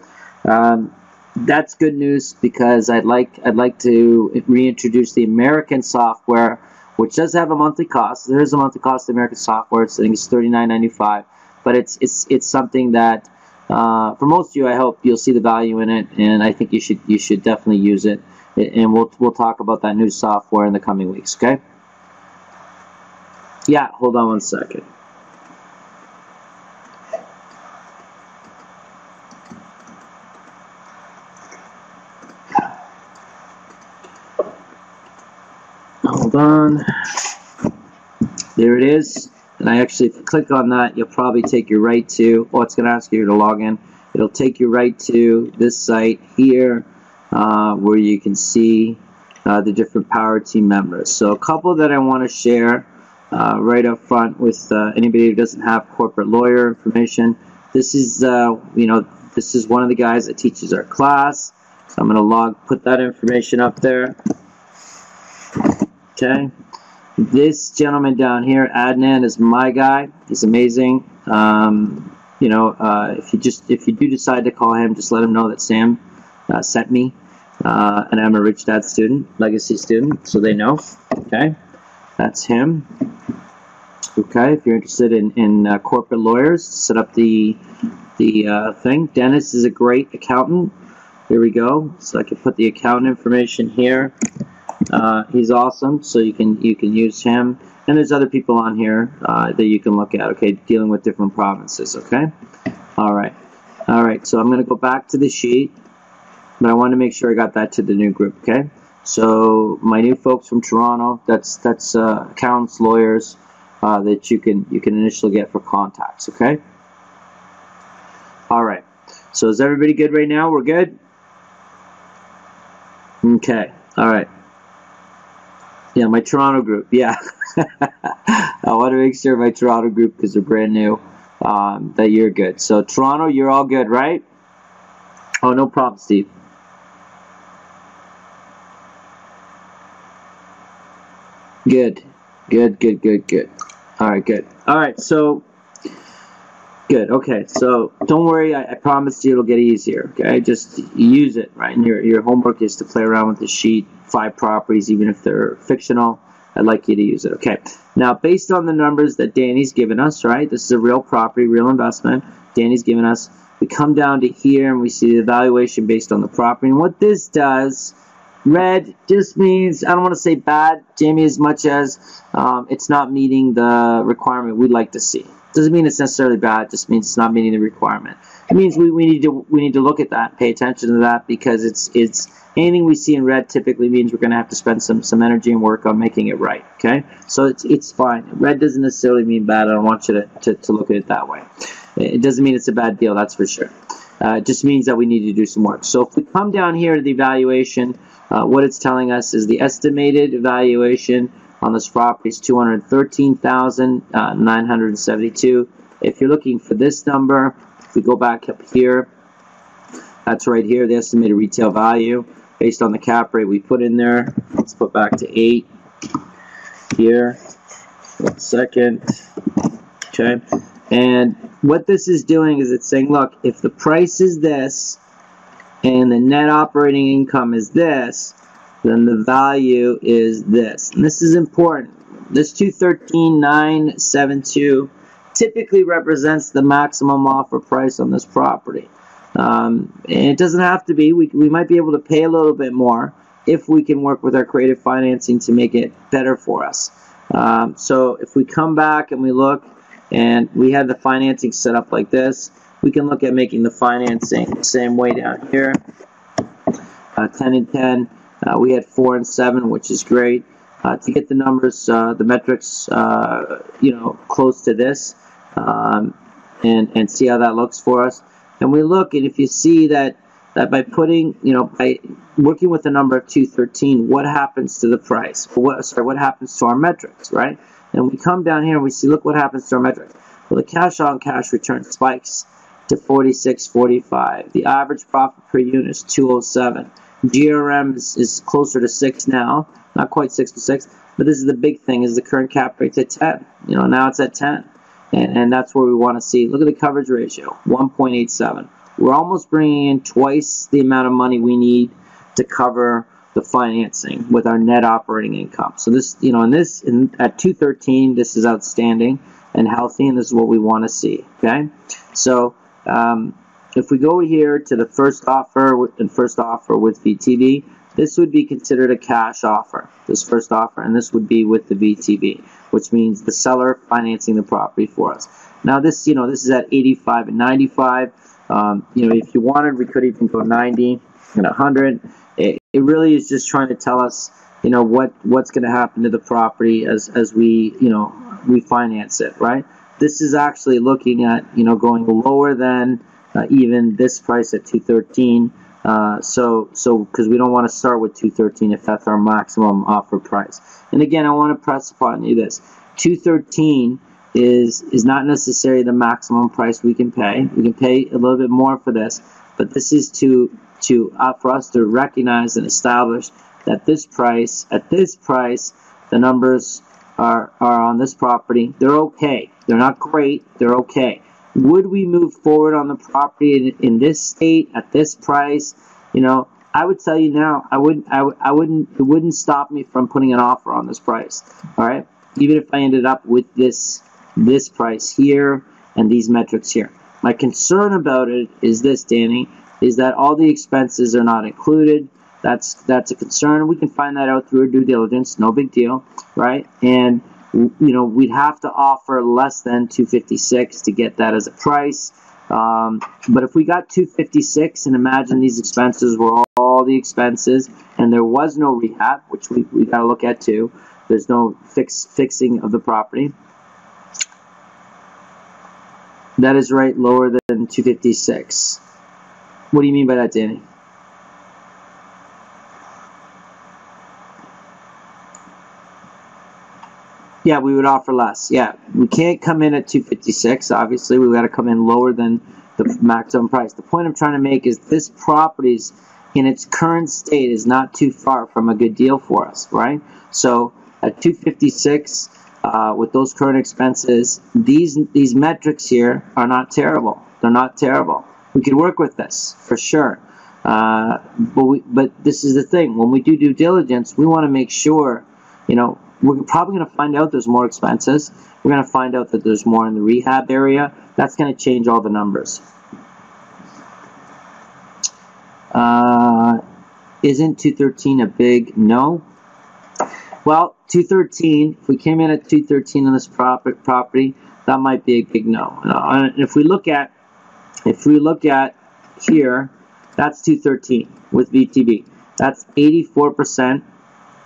That's good news, because I'd like to reintroduce the American software, which does have a monthly cost. There is a monthly cost of American software. I think it's $39.95, but it's something that for most of you, I hope you'll see the value in it, and I think you should definitely use it. And we'll talk about that new software in the coming weeks. Okay? Yeah, hold on one second. Hold on. There it is. And I actually, if you click on that, you'll probably take you right to, oh, it's going to ask you to log in. It'll take you right to this site here, where you can see the different Power Team members. So a couple that I want to share right up front with anybody who doesn't have corporate lawyer information. This is, you know, this is one of the guys that teaches our class. So I'm going to put that information up there. Okay, this gentleman down here, Adnan, is my guy. He's amazing. You know, if you do decide to call him, just let him know that Sam sent me, and I'm a Rich Dad student, legacy student, so they know. Okay, that's him. Okay, if you're interested in corporate lawyers, set up the thing. Dennis is a great accountant. Here we go. So I can put the account information here. He's awesome, so you can use him, and there's other people on here that you can look at. Okay, dealing with different provinces. Okay, all right. So I'm going to go back to the sheet, but I want to make sure I got that to the new group. Okay, so my new folks from Toronto. That's accountants, lawyers that you can initially get for contacts. Okay. All right. So is everybody good right now? We're good. Okay. All right. Yeah, my Toronto group, yeah. I want to make sure my Toronto group, because they're brand new, that you're good. So Toronto, you're all good, right? Oh, no problem, Steve. Good. All right, good. All right, so good. Okay, so don't worry. I promise you it'll get easier. Okay, just use it, right? And your homework is to play around with the sheet. 5 properties, even if they're fictional. I'd like you to use it. Okay. Now, based on the numbers that Danny's given us, right? This is a real property, real investment. Danny's given us. We come down to here and we see the valuation based on the property. And what this does, red just means, I don't want to say bad, Jamie, as much as it's not meeting the requirement we'd like to see. Doesn't mean it's necessarily bad, it just means it's not meeting the requirement. It means we need to look at that, pay attention to that, because it's anything we see in red typically means we're going to have to spend some energy and work on making it right. Okay, so it's fine. Red doesn't necessarily mean bad. I don't want you to look at it that way. It doesn't mean it's a bad deal, that's for sure. It just means that we need to do some work. So if we come down here to the evaluation, what it's telling us is the estimated evaluation on this property is $213,972. If you're looking for this number, if we go back up here, that's right here, the estimated retail value based on the cap rate we put in there. Let's put back to 8 here. 1 second. Okay. And what this is doing is it's saying, look, if the price is this and the net operating income is this, then the value is this. And this is important. This 213,972 typically represents the maximum offer price on this property. And it doesn't have to be. We might be able to pay a little bit more if we can work with our creative financing to make it better for us. So if we come back and we look, and we had the financing set up like this, we can look at making the financing the same way down here. 10 and 10. We had 4 and 7, which is great. To get the numbers, the metrics, close to this, and see how that looks for us. And we look, and if you see that by putting, by working with the number of 213, what happens to the price? What happens to our metrics, right? And we come down here and we see, look what happens to our metrics. Well, the cash-on-cash return spikes to 46.45. The average profit per unit is 207. GRM is closer to 6 now, not quite 6 to 6, but this is the big thing, is the current cap rate's at 10. Now it's at 10, and that's where we want to see. Look at the coverage ratio, 1.87. We're almost bringing in twice the amount of money we need to cover the financing with our net operating income. So this, at 213, this is outstanding and healthy, and this is what we want to see. Okay, so if we go here to the first offer with VTB, this would be considered a cash offer, this first offer, and this would be with the VTB, which means the seller financing the property for us. Now this, this is at 85 and 95. If you wanted, we could even go 90 and 100. It really is just trying to tell us, what's going to happen to the property as we, we finance it, right? This is actually looking at, going lower than even this price at 213. So because we don't want to start with 213 if that's our maximum offer price. And again, I want to press upon you this: 213 is not necessarily the maximum price we can pay. We can pay a little bit more for this, but this is for us to recognize and establish that this price, the numbers are on this property. They're okay. They're not great. They're okay. Would we move forward on the property in this state at this price? I would tell you now, I wouldn't. It wouldn't stop me from putting an offer on this price. All right, even if I ended up with this price here and these metrics here. My concern about it is this, Danny, is that all the expenses are not included. That's a concern. We can find that out through our due diligence. No big deal, right? And we'd have to offer less than 256 to get that as a price. But if we got 256, and imagine these expenses were all the expenses, and there was no rehab, which we got to look at too. There's no fixing of the property. That is right, lower than 256. What do you mean by that, Danny? Yeah, we would offer less. Yeah, we can't come in at 256. Obviously, we got to come in lower than the maximum price. The point I'm trying to make is this property's in its current state is not too far from a good deal for us, right? So at 256, with those current expenses, these metrics here are not terrible. They're not terrible. We could work with this for sure. But this is the thing. When we do due diligence, we want to make sure, we're probably going to find out there's more expenses. We're going to find out that there's more in the rehab area. That's going to change all the numbers. Isn't 213 a big no? Well, 213, if we came in at 213 on this property, that might be a big no. If we look at here, that's 213 with VTB. That's 84%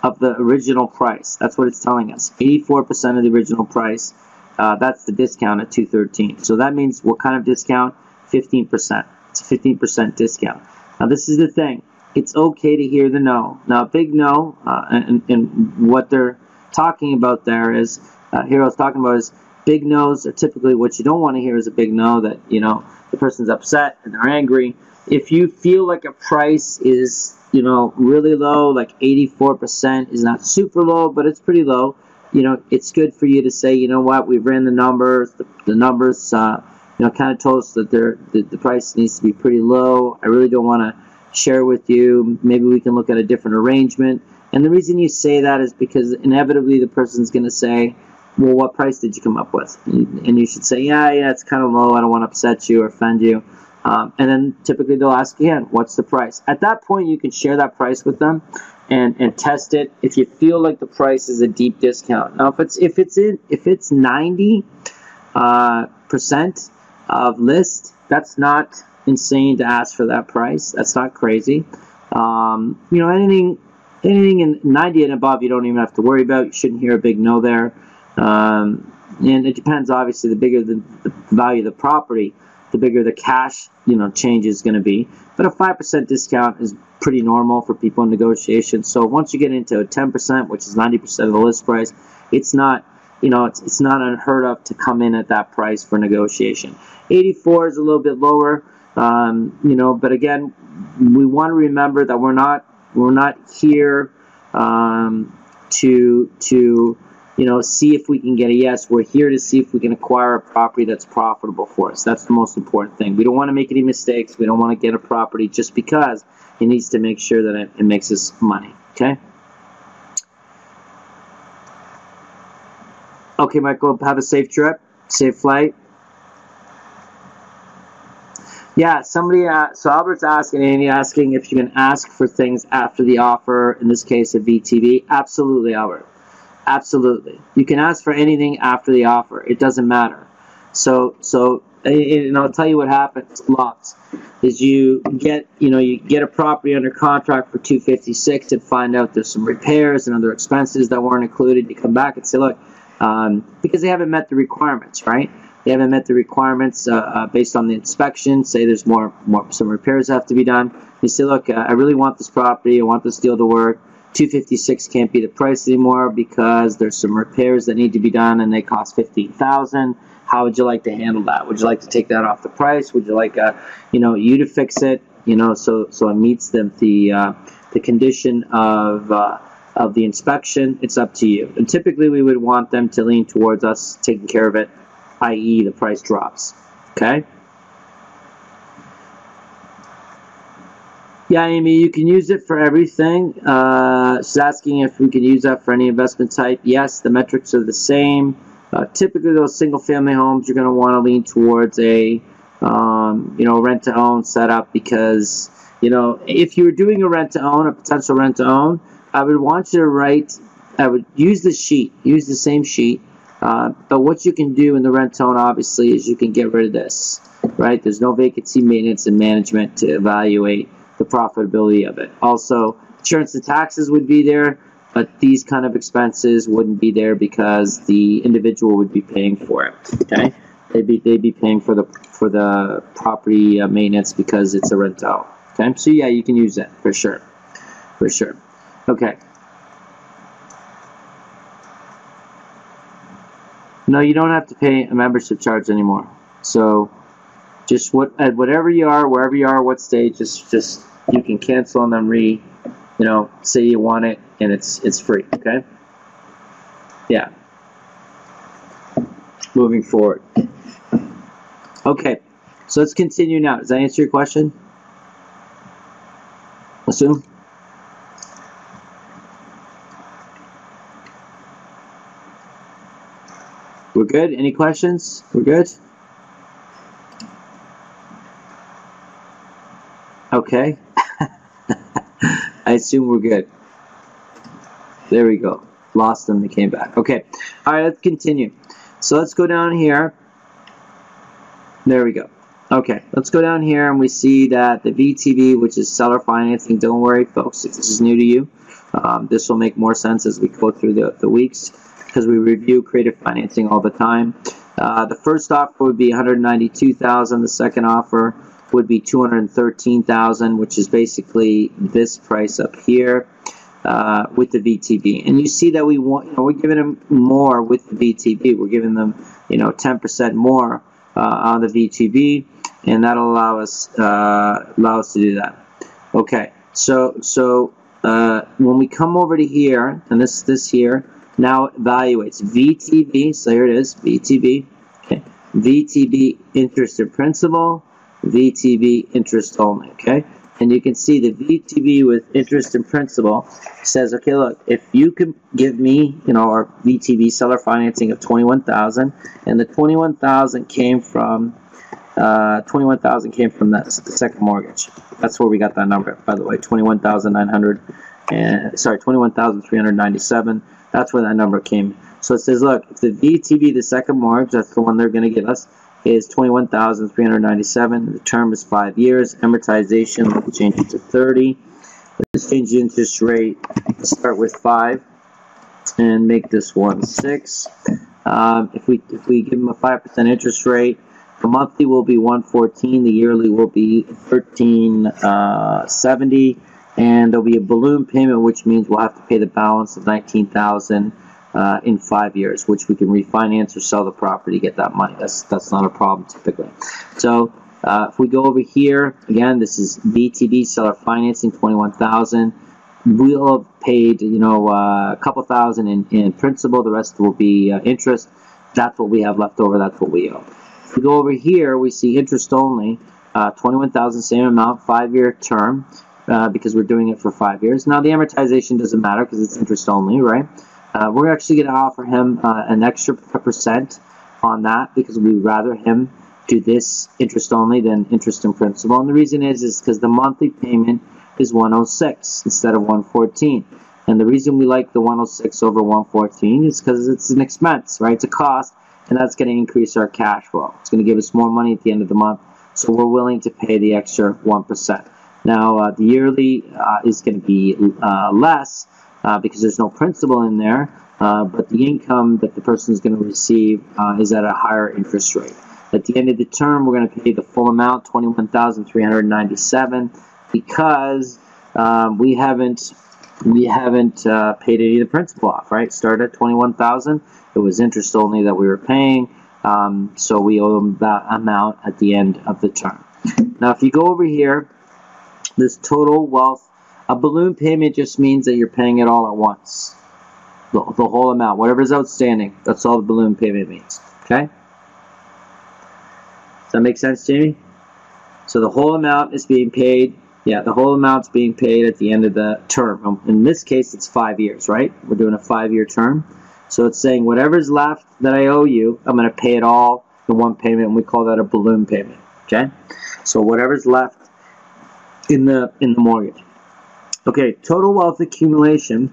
of the original price. That's what it's telling us. 84% of the original price. That's the discount at 213. So that means what kind of discount? 15%. It's a 15% discount. Now this is the thing. It's okay to hear the no. Now, a big no, and what they're talking about there is, Hero's talking about is big no's are typically what you don't want to hear is a big no, that, you know, the person's upset and they're angry. If you feel like a price is, you know, really low, like 84% is not super low, but it's pretty low, you know, it's good for you to say, you know what, we've ran the numbers, the numbers, you know, kind of told us that the price needs to be pretty low. I really don't want to share with you. Maybe we can look at a different arrangement. And the reason you say that is because inevitably the person's going to say, well, what price did you come up with? And you should say, yeah, it's kind of low. I don't want to upset you or offend you. And then typically they'll ask again, what's the price? At that point, you can share that price with them and test it if you feel like the price is a deep discount. Now, if it's 90% of list, that's not insane to ask for that price. That's not crazy. You know, anything in 90 and above, you don't even have to worry about. You shouldn't hear a big no there. And it depends, obviously, the bigger the value of the property, the bigger the cash, you know, change is going to be. But a 5% discount is pretty normal for people in negotiations. So once you get into 10%, which is 90% of the list price, it's not, you know, it's not unheard of to come in at that price for negotiation. 84 is a little bit lower. You know, but again, we want to remember that we're not here to you know, see if we can get a yes. We're here to see if we can acquire a property that's profitable for us. That's the most important thing. We don't want to make any mistakes. We don't want to get a property just because it needs to make sure that it makes us money. Okay. Okay, Michael. Have a safe trip. Safe flight. Yeah, somebody, so Albert's asking, Amy asking if you can ask for things after the offer, in this case a VTB. Absolutely, Albert. Absolutely. You can ask for anything after the offer. It doesn't matter. So and I'll tell you what happens lots is you get a property under contract for $256 and find out there's some repairs and other expenses that weren't included. You come back and say, look, because they haven't met the requirements, right? They haven't met the requirements based on the inspection. Say there's some repairs have to be done. You say, look, I really want this property. I want this deal to work. $256 can't be the price anymore because there's some repairs that need to be done and they cost $15,000. How would you like to handle that? Would you like to take that off the price? Would you like you to fix it? You know, so it meets the condition of the inspection. It's up to you. And typically we would want them to lean towards us taking care of it, i.e. the price drops. Okay? Yeah, Amy, you can use it for everything. She's asking if we can use that for any investment type. Yes, the metrics are the same. Typically, those single-family homes, you're going to want to lean towards a rent-to-own setup because, if you're doing a rent-to-own, a potential rent-to-own, I would want you to I would use the sheet, use the same sheet. But what you can do in the rent-to-own, obviously, is you can get rid of this, right? There's no vacancy maintenance and management to evaluate the profitability of it. Also, insurance and taxes would be there, but these kind of expenses wouldn't be there because the individual would be paying for it. Okay, they'd be paying for the property maintenance because it's a rental. Okay, so yeah, you can use it for sure, for sure. Okay. No, you don't have to pay a membership charge anymore. So, just whatever you are, wherever you are, what stage, just you can cancel and then say you want it, and it's free. Okay. Yeah. Moving forward. Okay. So let's continue now. Does that answer your question? Assume. We're good? Any questions? We're good? Okay. I assume we're good. There we go. Lost them, they came back. Okay. All right, let's continue. So let's go down here. There we go. Okay, let's go down here and we see that the VTB, which is seller financing, don't worry, folks, if this is new to you, this will make more sense as we go through the weeks because we review creative financing all the time. The first offer would be $192,000. The second offer would be $213,000, which is basically this price up here. With the VTB, and you see that we want, we're giving them more with the VTB. We're giving them, 10% more on the VTB, and that'll allow us to do that. Okay, so when we come over to here, and this here now evaluates VTB. So here it is, VTB. Okay, VTB interest and principal, VTB interest only. Okay. And you can see the VTB with interest and principal says, okay, look, if you can give me, our VTB seller financing of $21,000, and the $21,000 came from the second mortgage. That's where we got that number, by the way, $21,397. That's where that number came. So it says, look, if the VTB, the second mortgage, that's the one they're going to give us, is $21,397. The term is 5 years. Amortization, we'll change it to 30. Let's change the interest rate. Start with 5 and make this one 6. If we give them a 5% interest rate, the monthly will be $114. The yearly will be $1370, and there'll be a balloon payment, which means we'll have to pay the balance of $19,000. In 5 years, which we can refinance or sell the property, get that money. That's not a problem typically. So if we go over here again, this is VTB seller financing, $21,000. We'll have paid a couple thousand in principal. The rest will be interest. That's what we have left over. That's what we owe. If we go over here, we see interest only, $21,000, same amount, 5-year term, because we're doing it for 5 years. Now the amortization doesn't matter because it's interest only, right? We're actually going to offer him an extra percent on that because we'd rather him do this interest only than interest and principal. And the reason is because the monthly payment is $106 instead of $114. And the reason we like the $106 over $114 is because it's an expense, right? It's a cost, and that's going to increase our cash flow. It's going to give us more money at the end of the month, so we're willing to pay the extra 1%. Now, the yearly is going to be less, because there's no principal in there, but the income that the person is going to receive is at a higher interest rate. At the end of the term, we're going to pay the full amount, $21,397, because we haven't paid any of the principal off. Right? Started at $21,000. It was interest only that we were paying, so we owe them that amount at the end of the term. Now, if you go over here, this total wealth. A balloon payment just means that you're paying it all at once. The whole amount. Whatever's outstanding. That's all the balloon payment means. Okay? Does that make sense, Jamie? So the whole amount is being paid. Yeah, the whole amount's being paid at the end of the term. In this case, it's 5 years, right? We're doing a 5-year term. So it's saying whatever's left that I owe you, I'm going to pay it all in one payment, and we call that a balloon payment. Okay? So whatever's left in the mortgage. Okay, total wealth accumulation.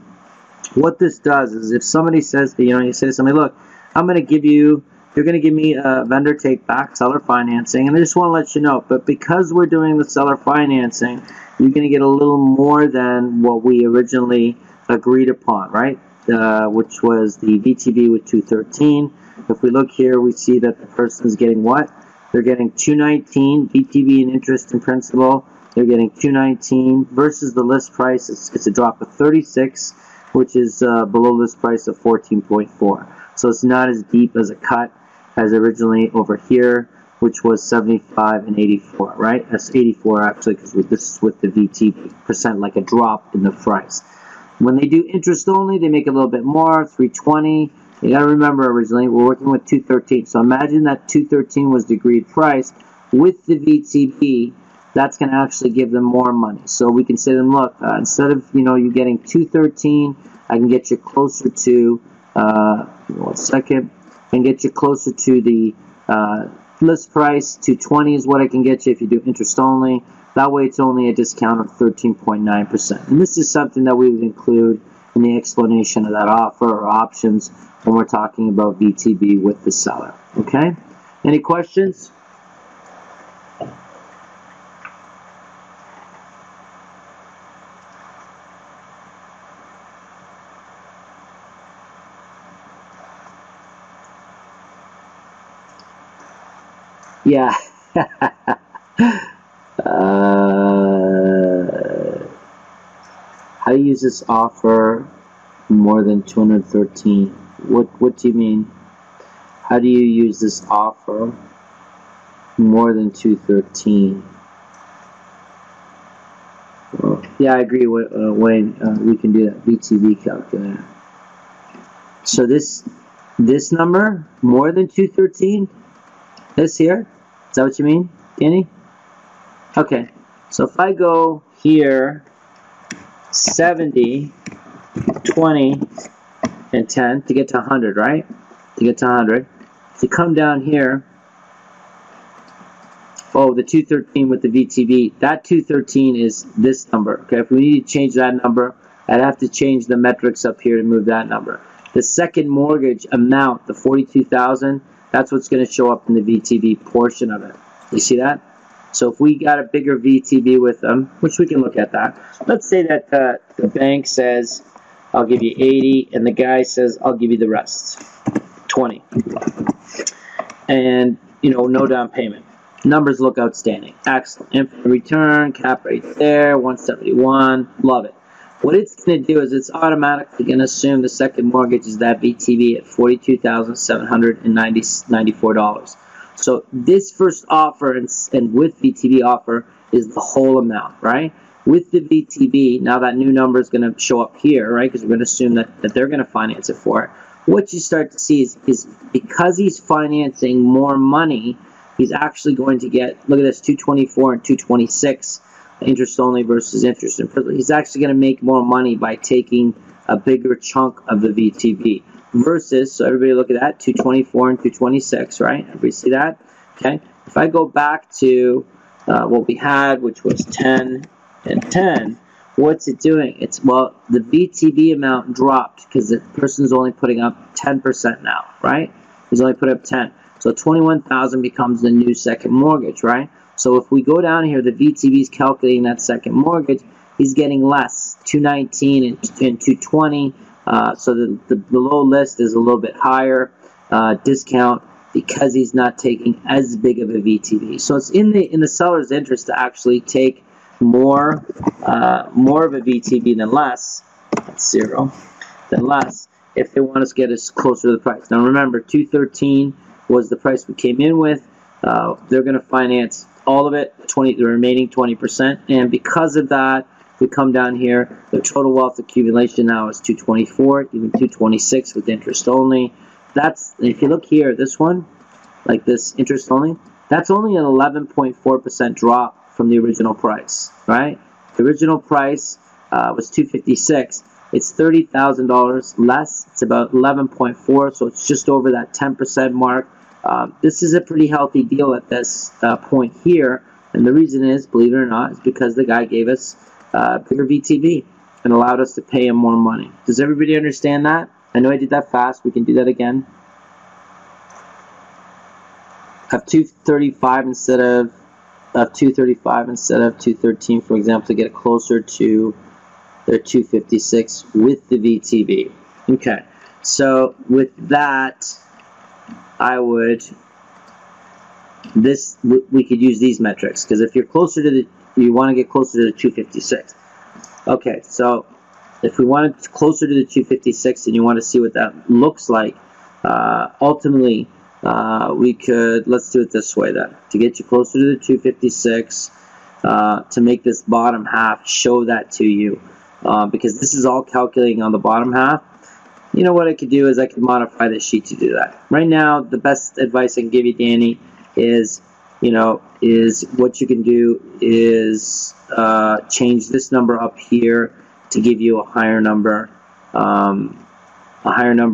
What this does is if somebody says, you say to somebody, look, I'm going to give you, you're going to give me a vendor take back, seller financing, and I just want to let you know, but because we're doing the seller financing, you're going to get a little more than what we originally agreed upon, right? Which was the VTB with 213. If we look here, we see that the person is getting what? They're getting 219 VTB in interest and principal. They're getting 219 versus the list price. It's a drop of 36, which is below list price of 14.4. So it's not as deep as a cut as originally over here, which was 75 and 84, right? That's 84 actually, because this is with the VTB percent, like a drop in the price. When they do interest only, they make a little bit more, 320. You got to remember, originally we're working with 213. So imagine that 213 was the agreed price with the VTB. That's going to actually give them more money. So we can say to them, look, instead of you getting 213, I can get you closer to 1 second. I can get you closer to the list price. 220 is what I can get you if you do interest only. That way it's only a discount of 13.9%. And this is something that we would include in the explanation of that offer or options when we're talking about VTB with the seller. Okay? Any questions? Yeah. How do you use this offer more than 213? What do you mean? How do you use this offer more than 213? Well, yeah, I agree with Wayne. We can do that VTB calculator. So this number more than 213. This here. Is that what you mean, Danny? Okay. So if I go here, 70, 20, and 10 to get to 100, right? To get to 100. If you come down here, oh, the 213 with the VTB, that 213 is this number. Okay, if we need to change that number, I'd have to change the metrics up here to move that number. The second mortgage amount, the 42,000, that's what's going to show up in the VTB portion of it. You see that? So if we got a bigger VTB with them, which we can look at that. Let's say that the bank says, I'll give you 80, and the guy says, I'll give you the rest, 20. And, you know, no down payment. Numbers look outstanding. Excellent. Infinite return, cap rate there, 171. Love it. What it's going to do is it's automatically going to assume the second mortgage is that VTB at $42,794. So this first offer and with VTB offer is the whole amount, right? With the VTB, now that new number is going to show up here, right? Because we're going to assume that they're going to finance it for it. What you start to see is because he's financing more money, he's actually going to get, look at this, 224 and 226. Interest only versus interest in principal. He's actually going to make more money by taking a bigger chunk of the VTB versus, so everybody look at that, 224 and 226, right? Everybody see that? Okay. If I go back to what we had, which was 10 and 10, what's it doing? It's, well, the VTB amount dropped because the person's only putting up 10% now, right? He's only put up 10. So 21,000 becomes the new second mortgage, right? So if we go down here, the VTB is calculating that second mortgage. He's getting less, 219 and 220. So the low list is a little bit higher discount because he's not taking as big of a VTB. So it's in the seller's interest to actually take more of a VTB than less. That's 0 than less if they want us to get us closer to the price. Now remember, 213 was the price we came in with. They're going to finance all of it, the remaining 20%, and because of that, if we come down here, the total wealth accumulation now is 224, even 226 with interest only. That's, if you look here, this one, like this interest only, that's only an 11.4% drop from the original price, right? The original price was $256. It's $30,000 less. It's about 11.4, so it's just over that 10% mark. This is a pretty healthy deal at this point here, and the reason is, believe it or not, is because the guy gave us bigger VTB and allowed us to pay him more money. Does everybody understand that? I know I did that fast. We can do that again. Have 235 instead of 213, for example, to get closer to their 256 with the VTB. Okay, so with that, I would, we could use these metrics, because if you're closer to the, you want to get closer to the 256. Okay, so if we wanted closer to the 256 and you want to see what that looks like, ultimately, we could, let's do it this way then. To get you closer to the 256, to make this bottom half show that to you, because this is all calculating on the bottom half. You know what I could do is I could modify this sheet to do that. Right now, the best advice I can give you, Danny, is, you know, is what you can do is change this number up here to give you a higher number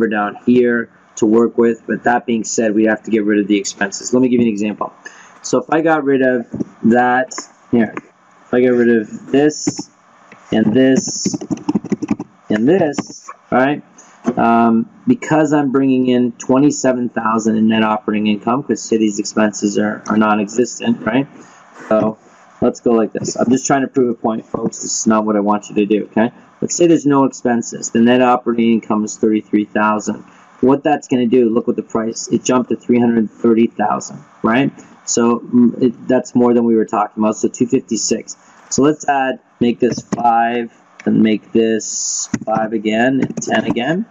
down here to work with. But that being said, we have to get rid of the expenses. Let me give you an example. So if I got rid of that here, if I get rid of this and this and this, right? Because I'm bringing in $27,000 in net operating income, because these expenses are non-existent, right? So let's go like this. I'm just trying to prove a point, folks. This is not what I want you to do, okay? Let's say there's no expenses. The net operating income is $33,000. What that's going to do, look what the price, it jumped to $330,000, right? So that's more than we were talking about, so $256. So let's add, make this 5, and make this 5 again, and 10 again.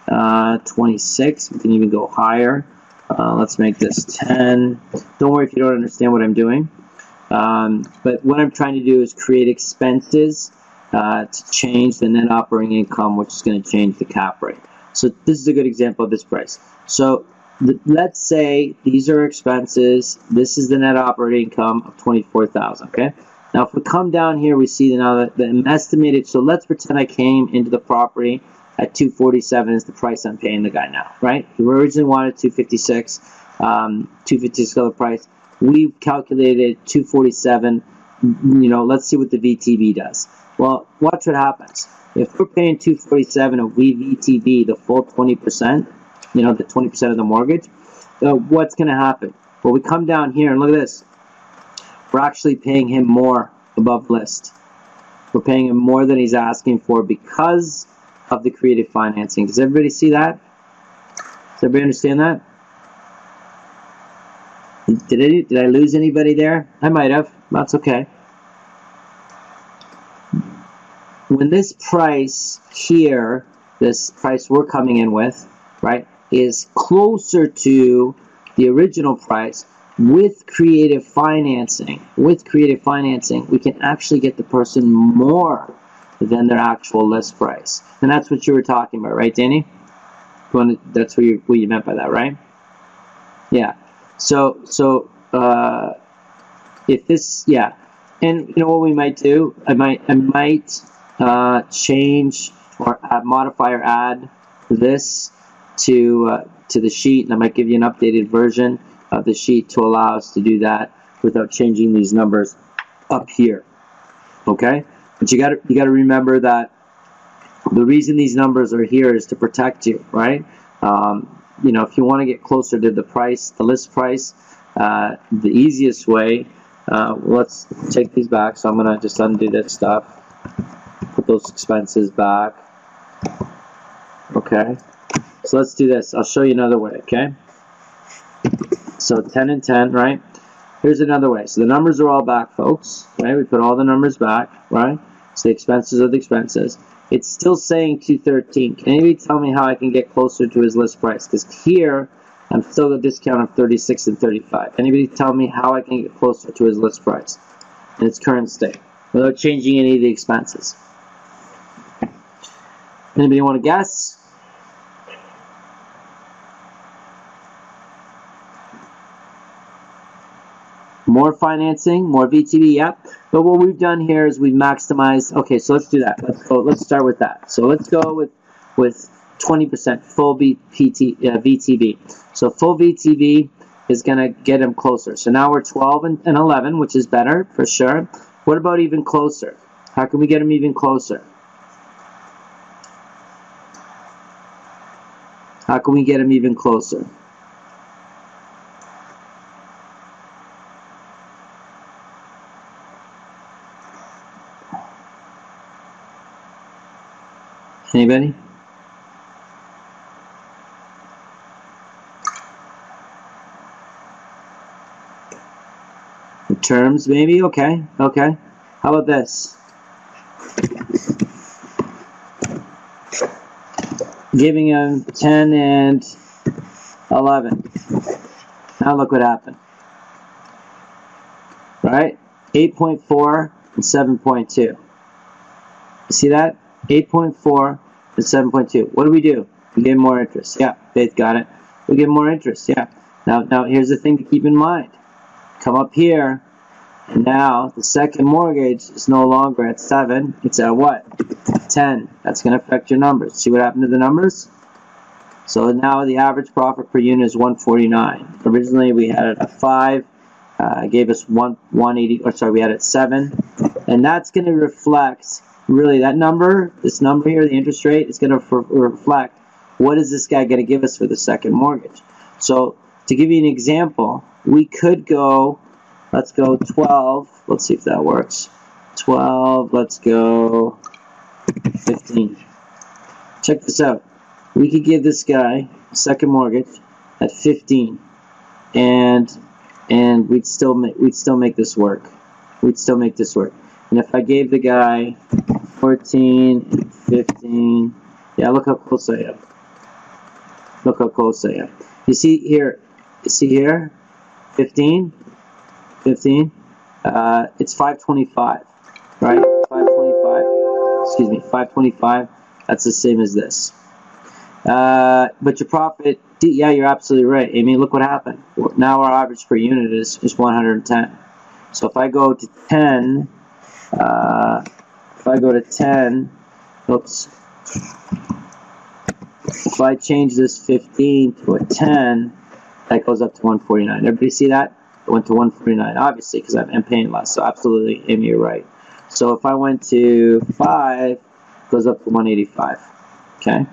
26, we can even go higher. Let's make this 10. Don't worry if you don't understand what I'm doing. But what I'm trying to do is create expenses to change the net operating income, which is going to change the cap rate. So this is a good example of this price. So let's say these are expenses. This is the net operating income of $24,000. Okay. Now if we come down here, we see now that the estimated. So let's pretend I came into the property at $247 is the price I'm paying the guy now, right? We originally wanted $256. $256 the price. We calculated $247. You know, let's see what the VTB does. Well, watch what happens. If we're paying $247 and we VTB the full 20%, you know, the 20% of the mortgage, what's going to happen? Well, we come down here and look at this. We're actually paying him more above list. We're paying him more than he's asking for because of the creative financing. Does everybody see that? Does everybody understand that? Did I lose anybody there? I might have. That's okay. When this price here, this price we're coming in with, right, is closer to the original price with creative financing, we can actually get the person more than their actual list price. And that's what you were talking about, right, Danny? That's what you meant by that, right? Yeah. So if this, yeah, and you know what we might do? I might change or modify or add this to the sheet, and I might give you an updated version of the sheet to allow us to do that without changing these numbers up here. Okay, but you got to remember that the reason these numbers are here is to protect you, right? You know, if you want to get closer to the price, the list price, the easiest way, let's take these back. So I'm going to just undo this stuff, put those expenses back. Okay, so let's do this. I'll show you another way, okay? So 10 and 10, right? Here's another way. So the numbers are all back, folks, right? We put all the numbers back, right? So the expenses are the expenses. It's still saying 213. Can anybody tell me how I can get closer to his list price? Because here, I'm still at a discount of 36 and 35. Anybody tell me how I can get closer to his list price in its current state without changing any of the expenses? Anybody want to guess? More financing, more VTB, yep. But what we've done here is we've maximized. Okay, so let's do that. Let's start with that. So let's go with 20% full VTB. So full VTB is going to get him closer. So now we're 12 and 11, which is better for sure. What about even closer? How can we get him even closer? How can we get him even closer? Anybody? The terms, maybe? Okay, okay. How about this? Giving him 10 and 11. Now look what happened. Right? 8.4 and 7.2. You see that? 8.4 and 7.2. What do? We give more interest. Yeah, Faith got it. We give more interest. Yeah. Now here's the thing to keep in mind. Come up here, and now the second mortgage is no longer at 7. It's at what? 10. That's going to affect your numbers. See what happened to the numbers? So now the average profit per unit is 149. Originally we had it at 5. Gave us 180. Or sorry, we had it at 7. And that's going to reflect, really, that number, this number here, the interest rate, is going to reflect what is this guy going to give us for the second mortgage. So to give you an example, we could go, let's go 12, let's see if that works. 12, let's go 15. Check this out. We could give this guy a second mortgage at 15, and we'd still make this work. We'd still make this work. And if I gave the guy 14 and 15, yeah, look how close I am. Look how close I am. You see here, 15, it's 525, right? 525, excuse me, 525, that's the same as this. But your profit, yeah, you're absolutely right, Amy. Look what happened. Now our average per unit is 110. So if I go to 10, oops. If I change this 15 to a 10, that goes up to 149. Everybody see that? It went to 149, obviously, because I'm paying less. So absolutely, Amy, you're right. So if I went to 5, it goes up to 185. Okay?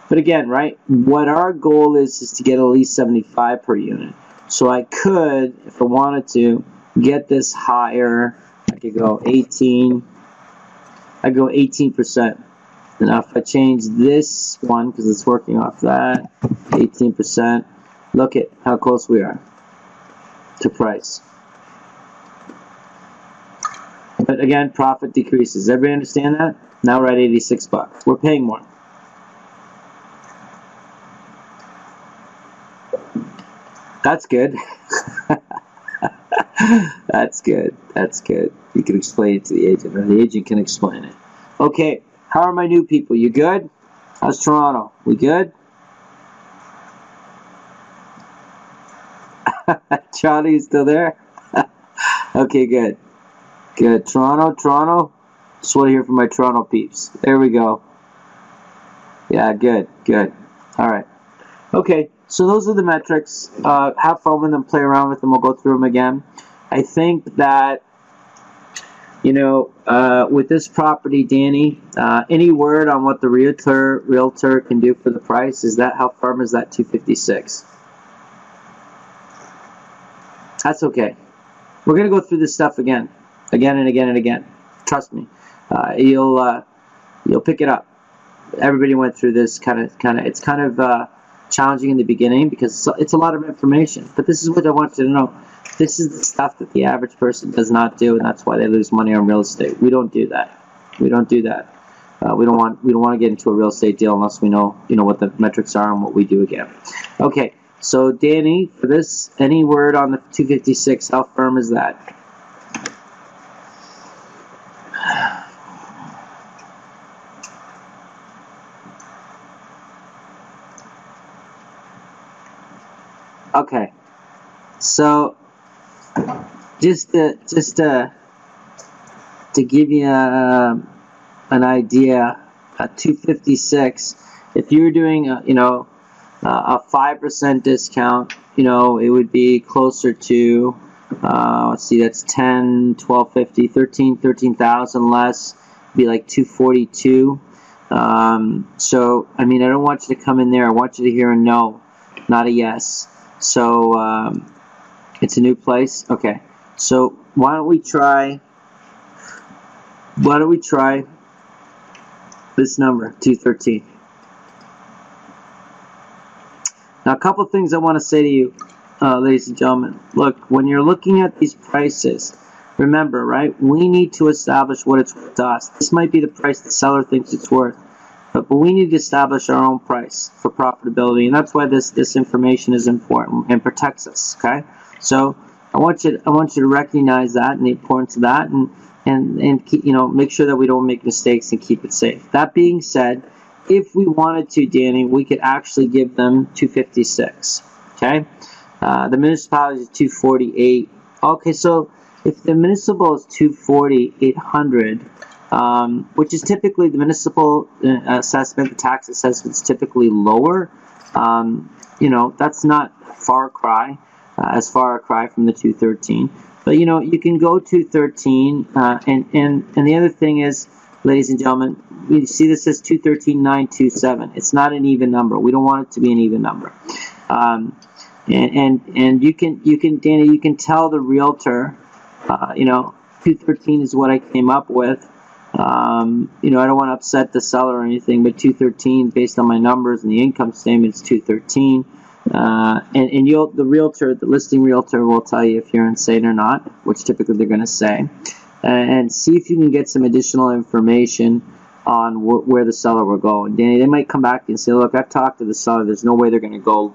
But again, right, what our goal is to get at least 75 per unit. So I could, if I wanted to, get this higher. I could go 18. I go 18%. Now if I change this one, because it's working off that, 18%, look at how close we are to price. But again, profit decreases. Everybody understand that? Now we're at 86 bucks. We're paying more. That's good. That's good. That's good. You can explain it to the agent, or the agent can explain it. Okay, how are my new people? You good? How's Toronto? We good? Charlie, you still there? Okay, good. Good. Toronto. Just want to hear from my Toronto peeps. There we go. Yeah, good. All right. Okay, so those are the metrics. Have fun with them, play around with them. We'll go through them again. I think that, you know, with this property, Danny, any word on what the realtor can do for the price? Is that, how firm is that 256? That's okay. We're going to go through this stuff again and again. Trust me. You'll pick it up. Everybody went through this it's kind of challenging in the beginning because it's a lot of information. But this is what I want you to know. This is the stuff that the average person does not do, and that's why they lose money on real estate. We don't do that. We don't do that. We don't want to get into a real estate deal unless we know what the metrics are and what we do again. Okay. So Danny, for this, any word on the 256? How firm is that? Okay. So just to give you an idea, at 256, if you're doing a 5% discount, it would be closer to, let's see, that's 10, 1250, 13,000 less, be like 242. So, I mean, I don't want you to come in there. I want you to hear a no, not a yes. So, it's a new place. Okay. So, why don't we try this number, 213. Now, a couple things I want to say to you, ladies and gentlemen. Look, when you're looking at these prices, remember, right, we need to establish what it's worth to us. This might be the price the seller thinks it's worth, but we need to establish our own price for profitability, and that's why this information is important and protects us, okay? So I want you to recognize that and the importance of that, and keep, make sure that we don't make mistakes and keep it safe. That being said, if we wanted to, Danny, we could actually give them 256. Okay, the municipality is 248. Okay, so if the municipal is 240,800, which is typically the municipal assessment, the tax assessment is typically lower. That's not far cry, as far a cry from the 213. But you know, you can go 213, and the other thing is, ladies and gentlemen, you see this says 213,927. It's not an even number. We don't want it to be an even number. And you can Danny, you can tell the realtor, you know, 213 is what I came up with. You know, I don't want to upset the seller or anything, but 213 based on my numbers and the income statement is 213. And the realtor, the listing realtor, will tell you if you're insane or not, which typically they're going to say, and see if you can get some additional information on where the seller will go. And Danny, they might come back and say, look, I've talked to the seller. There's no way they're going to go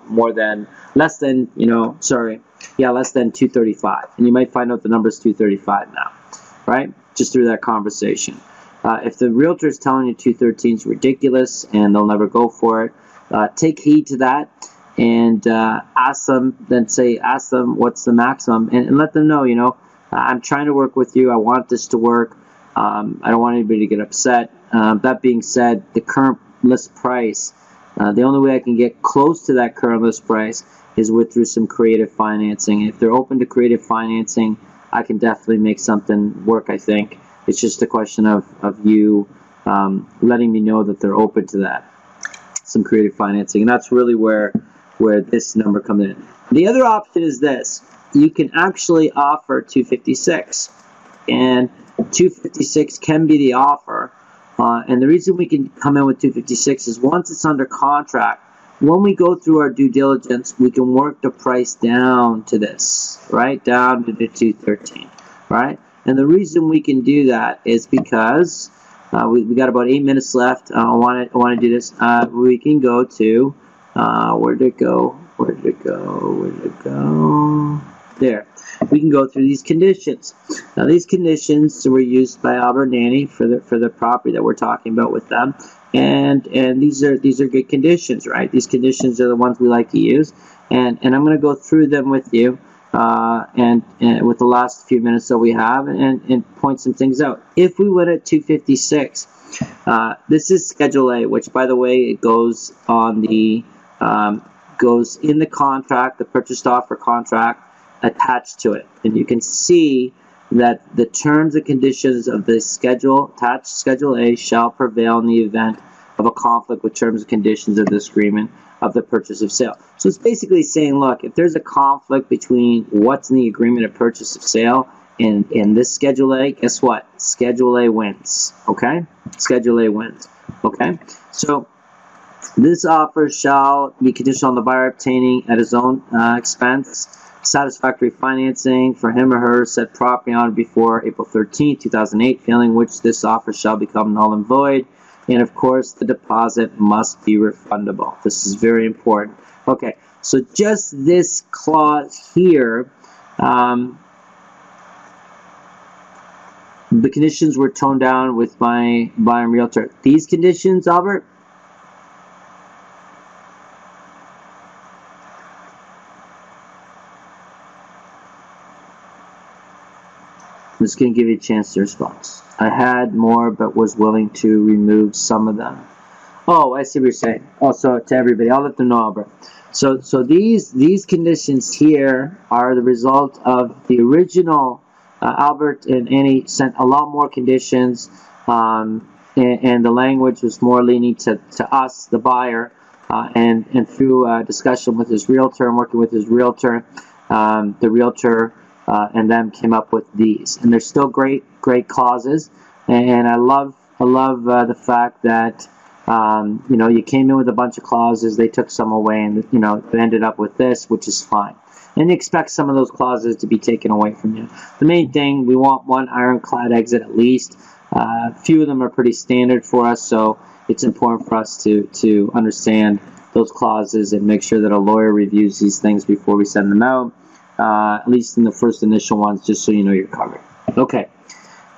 less than 235. And you might find out the number is 235 now, right? Just through that conversation. If the realtor is telling you 213 is ridiculous and they'll never go for it, take heed to that and ask them what's the maximum, and let them know, you know, I'm trying to work with you. I want this to work. I don't want anybody to get upset. That being said, the current list price, the only way I can get close to that current list price is through some creative financing. If they're open to creative financing, I can definitely make something work, I think. It's just a question of you letting me know that they're open to that, some creative financing. And that's really where this number comes in. The other option is this. You can actually offer 256. And 256 can be the offer. And the reason we can come in with 256 is once it's under contract, when we go through our due diligence, we can work the price down to this, right? Down to the 213, right? And the reason we can do that is because we got about 8 minutes left. I want to do this. We can go to where did it go? There. We can go through these conditions. Now, these conditions were used by Albert and Danny for the property that we're talking about with them, and these are good conditions, right? These conditions are the ones we like to use, and I'm going to go through them with you, and with the last few minutes that we have, and point some things out. If we went at 256, this is Schedule A, which, by the way, it goes on the goes in the contract, the purchase offer contract, attached to it, and you can see that the terms and conditions of the attached Schedule A shall prevail in the event of a conflict with terms and conditions of this agreement of the purchase of sale. So it's basically saying, look, if there's a conflict between what's in the agreement of purchase of sale and this Schedule A, guess what? Schedule A wins. Okay? Schedule A wins. Okay? So this offer shall be conditional on the buyer obtaining at his own expense satisfactory financing for him or her said property on or before April 13, 2008, failing which this offer shall become null and void. And of course, the deposit must be refundable. This is very important. Okay, so just this clause here, the conditions were toned down with my buyer and realtor. These conditions, Albert? I'm just going to give you a chance to respond. I had more, but was willing to remove some of them. Oh, I see what you're saying. Also, to everybody, I'll let them know, Albert. So these conditions here are the result of the original. Albert and Annie sent a lot more conditions, and the language was more leaning to us, the buyer, and through discussion with his realtor and working with his realtor, the realtor and them came up with these, and they're still great clauses. And I love the fact that you know, you came in with a bunch of clauses, they took some away, and you know, it ended up with this, which is fine. And you expect some of those clauses to be taken away from you. The main thing, we want one ironclad exit at least. A few of them are pretty standard for us, so it's important for us to understand those clauses and make sure that a lawyer reviews these things before we send them out. At least in the first initial ones, just so you know you're covered. Okay.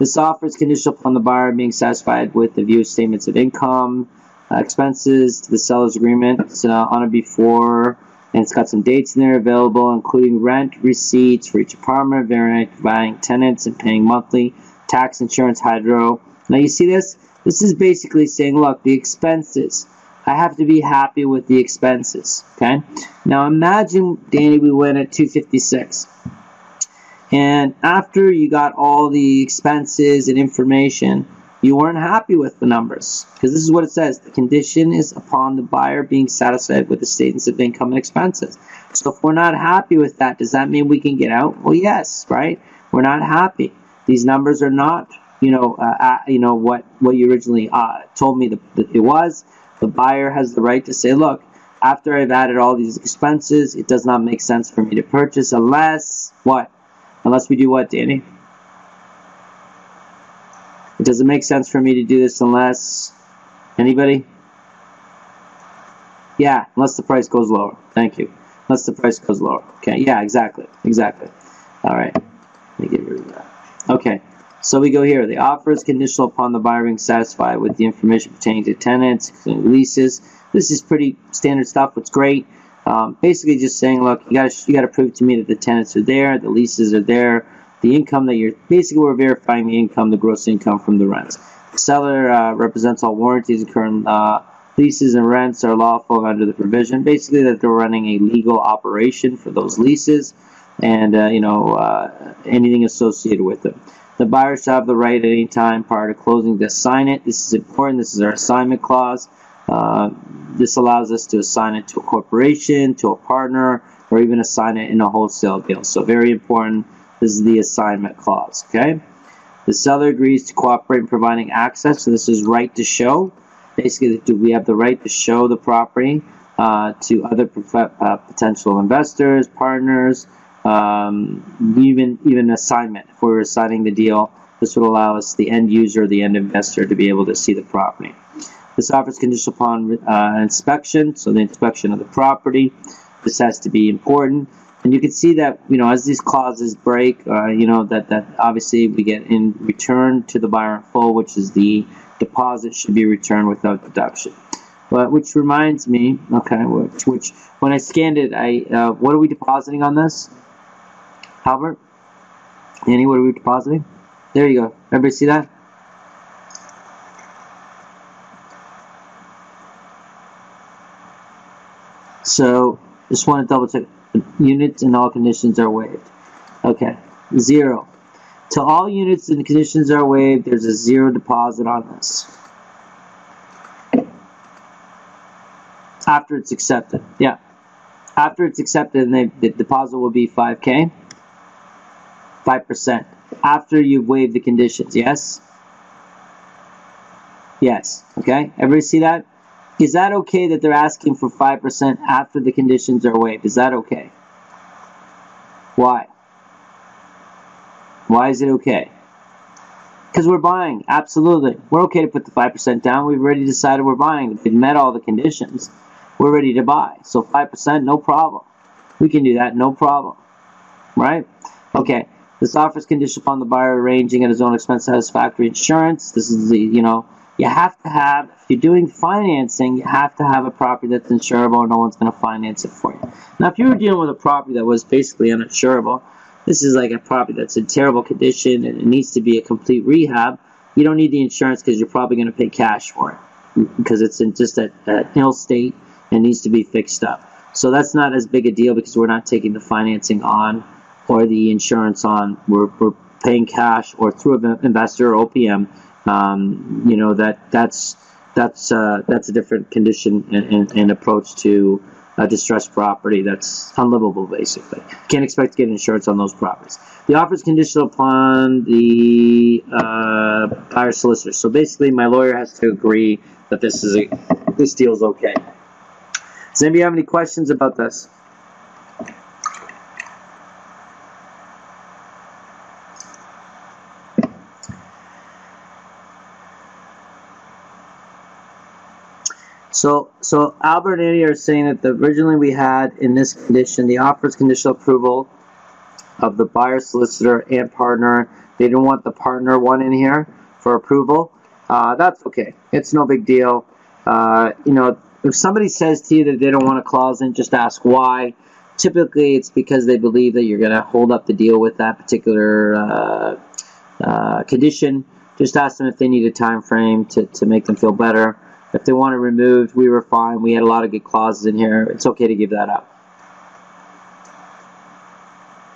This offer is conditional upon the buyer being satisfied with the view statements of income, expenses to the seller's agreement on or before, and it's got some dates in there available, including rent receipts for each apartment, providing tenants and paying monthly, tax, insurance, hydro. Now you see this? This is basically saying, look, the expenses. I have to be happy with the expenses, okay? Now imagine, Danny, we went at 256. and after you got all the expenses and information, you weren't happy with the numbers, because this is what it says: the condition is upon the buyer being satisfied with the statements of income and expenses. So if we're not happy with that, does that mean we can get out? Well, yes, right? We're not happy. These numbers are not, what you originally told me that it was. The buyer has the right to say, look, after I've added all these expenses, it does not make sense for me to purchase unless what? Unless we do what, Danny? It doesn't make sense for me to do this unless... Anybody? Yeah, unless the price goes lower. Thank you. Unless the price goes lower. Okay, yeah, exactly. All right, let me get rid of that. Okay, so we go here. The offer is conditional upon the buyer being satisfied with the information pertaining to tenants, leases. This is pretty standard stuff. It's great. Basically just saying, look, you gotta prove to me that the tenants are there, the leases are there, the income that we're verifying the income, the gross income from the rents. The seller represents all warranties and current leases and rents are lawful under the provision. Basically that they're running a legal operation for those leases and anything associated with them. The buyer shall have the right at any time prior to closing to sign it. This is important. This is our assignment clause. This allows us to assign it to a corporation, to a partner, or even assign it in a wholesale deal. So very important. This is the assignment clause. Okay. The seller agrees to cooperate in providing access. So this is right to show. Basically, we have the right to show the property to other potential investors, partners, even assignment. If we're assigning the deal, this would allow us, the end user, the end investor, to be able to see the property. This offer is conditional upon inspection, so the inspection of the property. This has to be important. And you can see that, as these clauses break, that obviously we get in return to the buyer in full, which is the deposit should be returned without deduction. But which reminds me, okay, which when I scanned it, what are we depositing on this? Albert? Annie, what are we depositing? There you go. Everybody see that? So, just want to double check. Units and all conditions are waived. Okay, 0. To all units and conditions are waived, there's a 0 deposit on this. After it's accepted, yeah. After it's accepted, the deposit will be 5K, 5%. After you've waived the conditions, yes? Yes, okay. Everybody see that? Is that okay that they're asking for 5% after the conditions are waived? Is that okay? Why? Why is it okay? Because we're buying, absolutely. We're okay to put the 5% down. We've already decided we're buying. If we've met all the conditions, we're ready to buy. So 5%, no problem. We can do that, no problem. Right? Okay. This offer is conditional upon the buyer arranging at his own expense satisfactory insurance. This is the, you have to have, if you're doing financing, you have to have a property that's insurable or no one's going to finance it for you. Now, if you were dealing with a property that was basically uninsurable, this is like a property that's in terrible condition and it needs to be a complete rehab, you don't need the insurance because you're probably going to pay cash for it because it's in just an ill state and needs to be fixed up. So that's not as big a deal because we're not taking the financing on or the insurance on. We're paying cash or through an investor or OPM. That's a different condition and approach to a distressed property that's unlivable, basically. Can't expect to get insurance on those properties. The offer is conditional upon the buyer solicitor. So basically, my lawyer has to agree that this deal is okay. Does anybody have any questions about this? So Albert and Annie are saying that originally we had in this condition, the offer is conditional approval of the buyer, solicitor, and partner. They didn't want the partner one in here for approval. That's okay. It's no big deal. If somebody says to you that they don't want a clause in, just ask why. Typically, it's because they believe that you're going to hold up the deal with that particular condition. Just ask them if they need a time frame to make them feel better. If they want it removed, we were fine. We had a lot of good clauses in here. It's okay to give that up.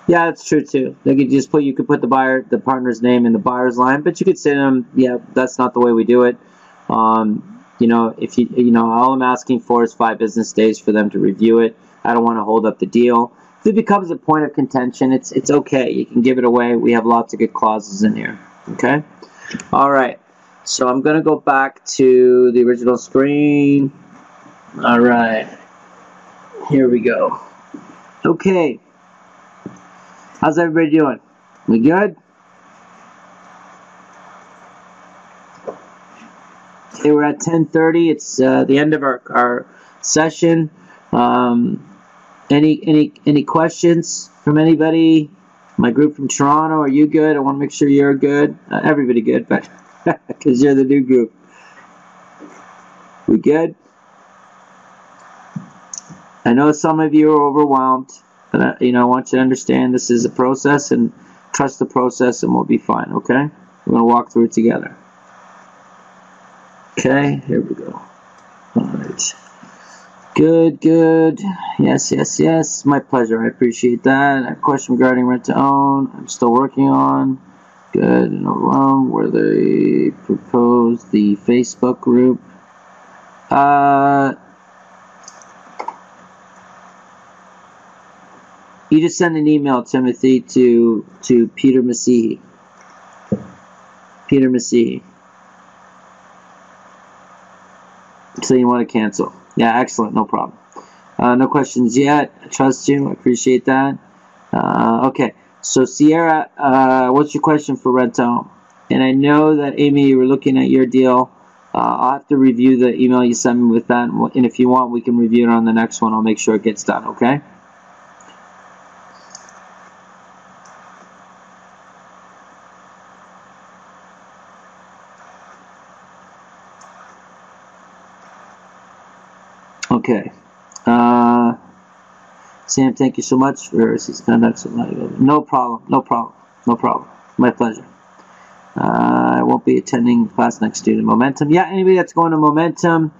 Yeah, that's true too. They could just put, you could put the partner's name in the buyer's line, but you could say to them, yeah, that's not the way we do it. You know, if all I'm asking for is 5 business days for them to review it. I don't want to hold up the deal. If it becomes a point of contention, it's okay. You can give it away. We have lots of good clauses in here. Okay. All right. So I'm gonna go back to the original screen. All right. Here we go. Okay. How's everybody doing? We good? Okay, we're at 10:30. It's the end of our session. Any questions from anybody? My group from Toronto, are you good? I want to make sure you're good. Everybody good, but because you're the new group. We good? I know some of you are overwhelmed, but I want you to understand this is a process, and trust the process, and we'll be fine. Okay? We're gonna walk through it together. Okay, here we go. All right. Good, good. Yes, yes, yes. My pleasure. I appreciate that. A question regarding rent to own. I'm still working on. Good. No wrong. Where they proposed the Facebook group. You just send an email, Timothy, to Peter Masihi. Peter Masihi. So you want to cancel. Yeah, excellent. No problem. No questions yet. I trust you. I appreciate that. Okay. So, Sierra, what's your question for rent to own? And I know that, Amy, you were looking at your deal. I'll have to review the email you sent me with that. And if you want, we can review it on the next one. I'll make sure it gets done, okay? Okay. Sam, thank you so much for these contacts. No problem. No problem. No problem. My pleasure. I won't be attending class next due to Momentum. Yeah, anybody that's going to Momentum,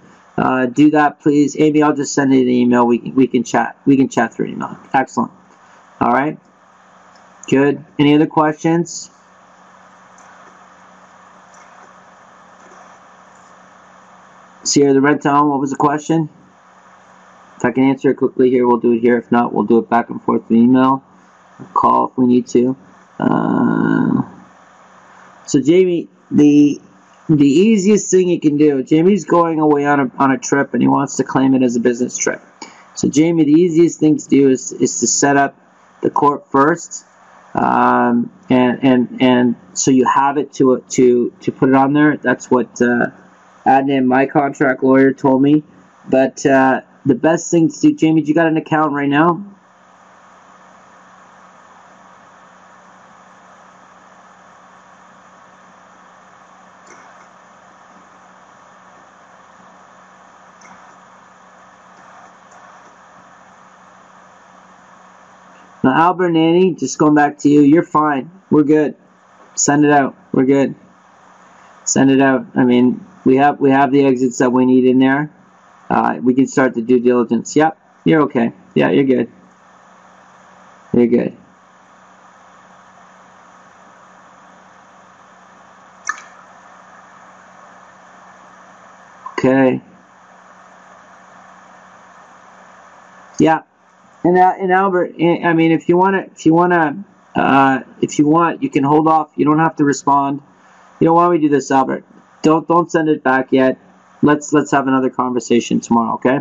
do that, please. Amy, I'll just send you an email. We can chat. We can chat through email. Excellent. All right. Good. Any other questions? Sierra, the rent to own, what was the question? If I can answer it quickly here, we'll do it here. If not, we'll do it back and forth through email. Call if we need to. So Jamie, the easiest thing you can do, Jamie's going away on a trip and he wants to claim it as a business trip. So Jamie, the easiest thing to do is to set up the corp first, and so you have it to put it on there. That's what Adnan, my contract lawyer, told me. But the best thing to do, Jamie, you got an account right now? Now, Albert and Annie, just going back to you, you're fine. We're good. Send it out. We're good. Send it out. I mean, we have the exits that we need in there. We can start the due diligence. Yep, you're okay. Yeah, you're good. You're good. Okay. Yeah. And Albert, I mean, if you want, you can hold off. You don't have to respond. You know, why don't we do this, Albert? Don't send it back yet. Let's have another conversation tomorrow, okay?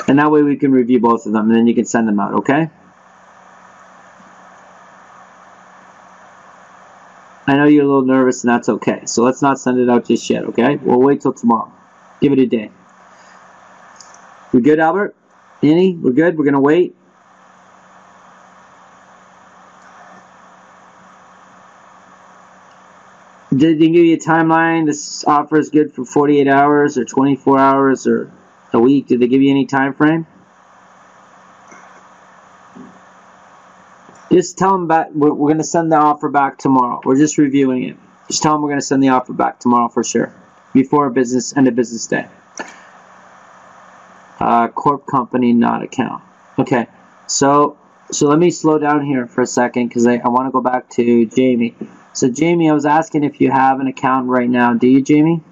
And that way we can review both of them, and then you can send them out, okay? I know you're a little nervous, and that's okay. So let's not send it out just yet, okay? We'll wait till tomorrow. Give it a day. We good, Albert? Annie, we're good? We're going to wait? Did they give you a timeline? This offer is good for 48 hours or 24 hours or a week. Did they give you any time frame? Just tell them back. We're going to send the offer back tomorrow. We're just reviewing it. Just tell them we're going to send the offer back tomorrow for sure. Before end of business day. Corp company, not account. Okay. So So let me slow down here for a second because I want to go back to Jamie. So Jamie, I was asking if you have an account right now. Do you, Jamie?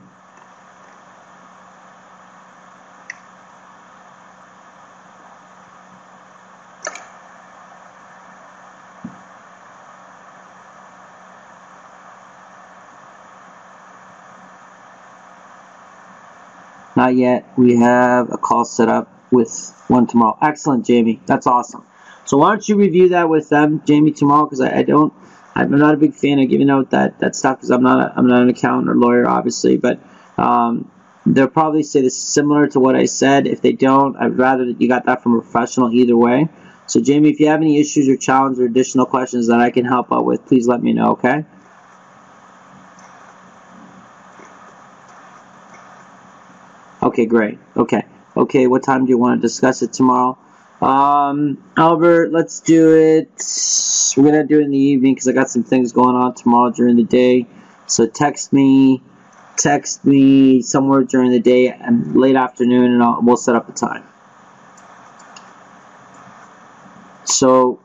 Not yet. We have a call set up with one tomorrow. Excellent, Jamie. That's awesome. So why don't you review that with them, Jamie, tomorrow? Because I'm not a big fan of giving out that stuff because I'm not an accountant or lawyer, obviously. But they'll probably say this similar to what I said. If they don't, I'd rather that you got that from a professional either way. So Jamie, if you have any issues or challenges or additional questions that I can help out with, please let me know. Okay. Okay, great. Okay, what time do you want to discuss it tomorrow? Albert, let's do it. We're going to do it in the evening because I got some things going on tomorrow during the day. So text me somewhere during the day and late afternoon, and we'll set up a time. So,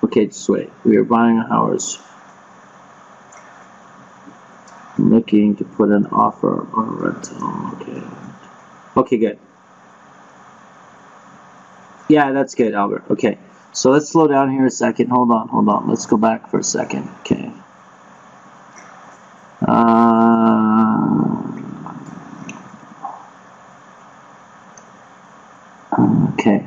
okay, just wait. We are buying ours. I'm looking to put an offer on a rental. Okay. Okay, good. Yeah, that's good, Albert. Okay, so let's slow down here a second. Hold on. Let's go back for a second. Okay. Okay.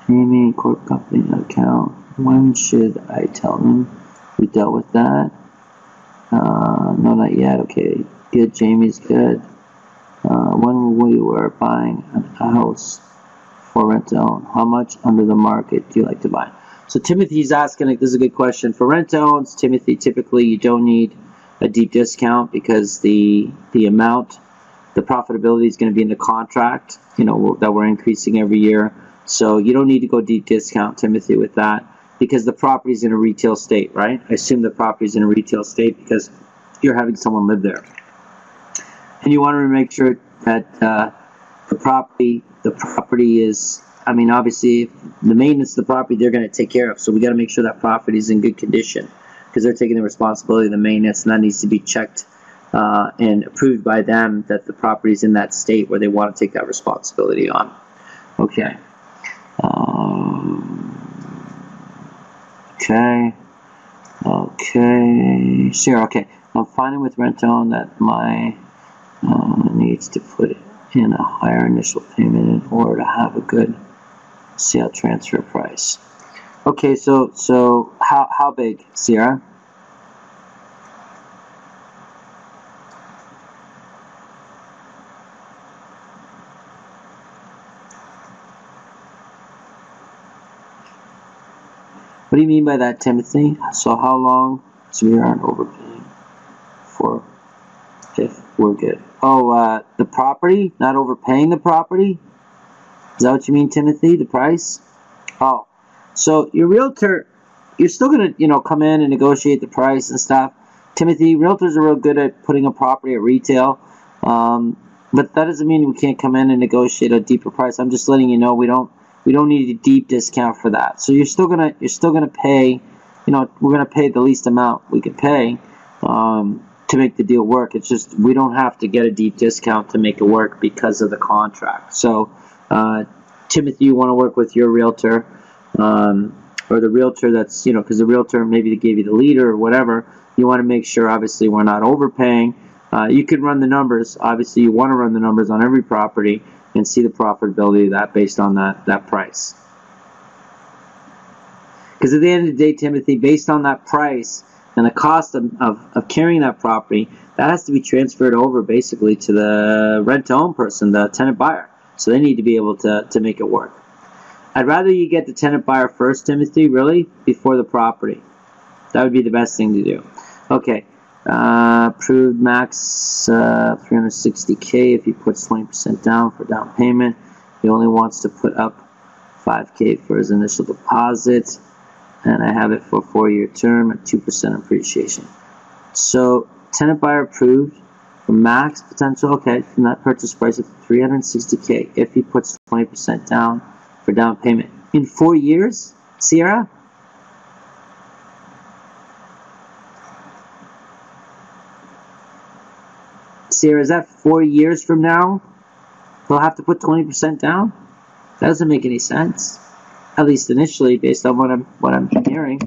Amy, corp company account. When should I tell them? We dealt with that. No, not yet. Okay, good. Jamie's good. When we were buying a house for rent to own, how much under the market do you like to buy? So Timothy's asking, this is a good question. For rent to owns, Timothy, typically you don't need a deep discount because the amount, the profitability is going to be in the contract, that we're increasing every year. So you don't need to go deep discount, Timothy, with that because the property's in a retail state, right? I assume the property's in a retail state because you're having someone live there. And you want to make sure that the property is, obviously the maintenance of the property they're going to take care of. So we got to make sure that property is in good condition because they're taking the responsibility of the maintenance, and that needs to be checked and approved by them that the property is in that state where they want to take that responsibility on. Okay. Okay. Sure. Okay. I'm finding with rent-to-own that my needs to put in a higher initial payment in order to have a good sale transfer price. Okay, so how big, Sierra? What do you mean by that, Timothy? So how long? So we aren't overpaying for if we're good. Oh, the property? Not overpaying the property? Is that what you mean, Timothy? The price? Oh, so your realtor, you're still going to, come in and negotiate the price and stuff. Timothy, realtors are real good at putting a property at retail, but that doesn't mean we can't come in and negotiate a deeper price. I'm just letting you know we don't need a deep discount for that. So you're still gonna pay, we're gonna pay the least amount we could pay to make the deal work. It's just we don't have to get a deep discount to make it work because of the contract. So Timothy, you want to work with your realtor or the realtor that's, because the realtor maybe they gave you the leader or whatever. You want to make sure obviously we're not overpaying. You could run the numbers. Obviously you want to run the numbers on every property and see the profitability of that based on that price. Because at the end of the day, Timothy, based on that price and the cost of carrying that property, that has to be transferred over basically to the rent-to-own person, the tenant buyer. So they need to be able to make it work. I'd rather you get the tenant buyer first, Timothy, really, before the property. That would be the best thing to do. Okay. Approved max 360K if he puts 20% down for down payment. He only wants to put up 5K for his initial deposit, and I have it for a 4-year term at 2% appreciation. So tenant buyer approved for max potential, okay, from that purchase price of 360K if he puts 20% down for down payment in 4 years. Sierra? Sierra, is that 4 years from now? They'll have to put 20% down? That doesn't make any sense. At least initially, based on what I'm hearing.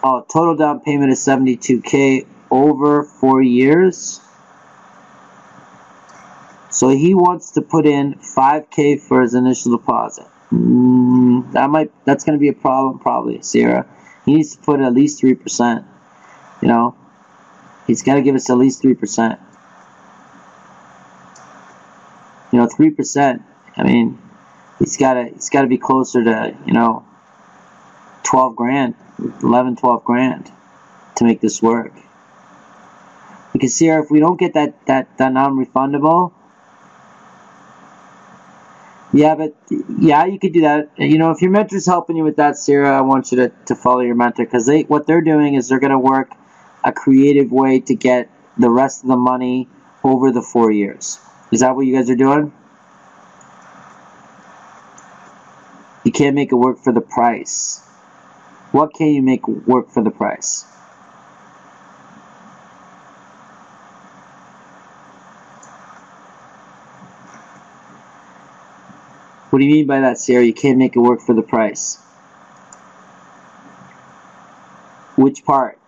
Oh, total down payment is $72K over 4 years. So he wants to put in $5K for his initial deposit. That's going to be a problem probably, Sierra. He needs to put at least 3%. You know, he's got to give us at least 3%. You know, 3%. I mean, he's got to be closer to, you know, 12 grand, 11, 12 grand to make this work. Because Sierra, if we don't get that non-refundable, yeah, you could do that. You know, if your mentor's helping you with that, Sierra, I want you to follow your mentor, because what they're doing is they're going to work a creative way to get the rest of the money over the 4 years. Is that what you guys are doing? You can't make it work for the price. What can you make work for the price? What do you mean by that, Sierra? You can't make it work for the price. Which part?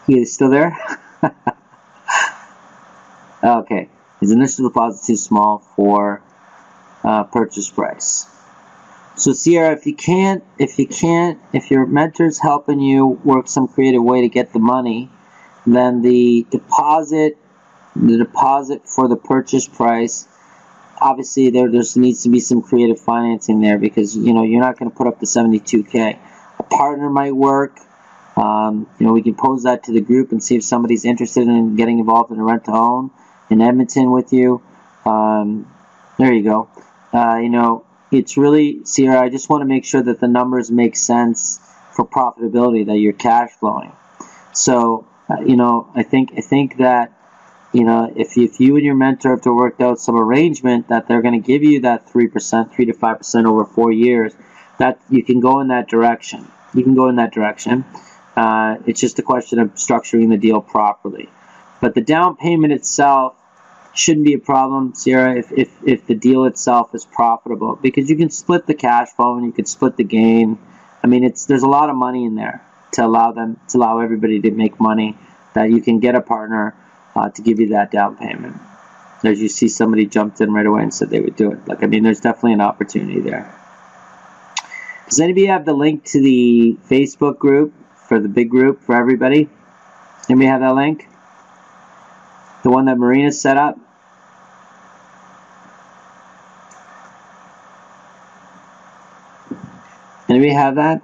He still there? Okay. His initial deposit is too small for purchase price. So Sierra, if your mentor's helping you work some creative way to get the money, then the deposit for the purchase price, obviously there just needs to be some creative financing there, because you know you're not going to put up the $72K. A partner might work. You know, we can pose that to the group and see if somebody's interested in getting involved in a rent-to-own in Edmonton with you. There you go. You know, it's really, Sierra, I just want to make sure that the numbers make sense for profitability, that you're cash flowing. So, you know, I think that, you know, if you and your mentor have to work out some arrangement that they're going to give you that 3%, 3 to 5% over 4 years, that you can go in that direction. You can go in that direction. It's just a question of structuring the deal properly. But the down payment itself shouldn't be a problem, Sierra, if the deal itself is profitable, because you can split the cash flow and you can split the gain. I mean, there's a lot of money in there to allow everybody to make money, that you can get a partner to give you that down payment. As you see, somebody jumped in right away and said they would do it. Like, I mean, there's definitely an opportunity there. Does anybody have the link to the Facebook group, for the big group for everybody? Anybody have that link? The one that Marina set up? Anybody have that?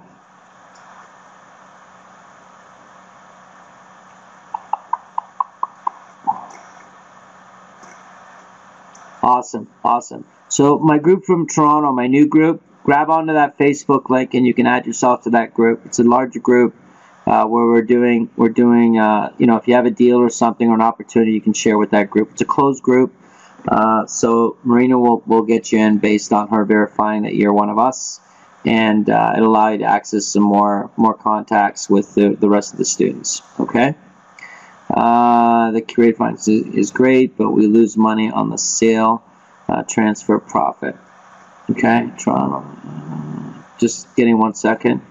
Awesome, awesome. So my group from Toronto, my new group, grab onto that Facebook link and you can add yourself to that group. It's a larger group where we're doing you know, if you have a deal or something or an opportunity, you can share with that group. It's a closed group, so Marina will get you in based on her verifying that you're one of us, and it'll allow you to access some more contacts with the rest of the students. Okay. The creative finance is great, but we lose money on the sale transfer profit. Okay, Toronto. Just getting 1 second.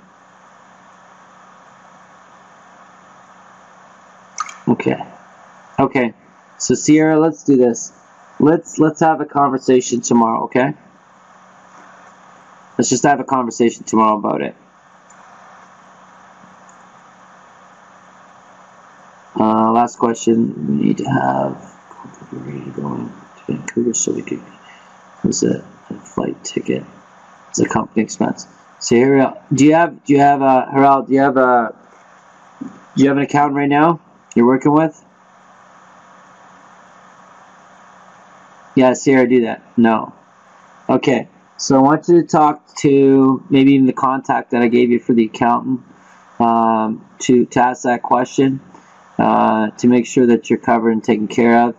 Okay. So Sierra, let's do this. Let's have a conversation tomorrow. Okay. Let's just have a conversation tomorrow about it. Last question. We need to have going to Vancouver so we could use a flight ticket as a company expense. So here, do you have Harold? Do you have an account right now you're working with? Yeah, Sierra, do that. No. Okay. So I want you to talk to maybe even the contact that I gave you for the accountant to ask that question to make sure that you're covered and taken care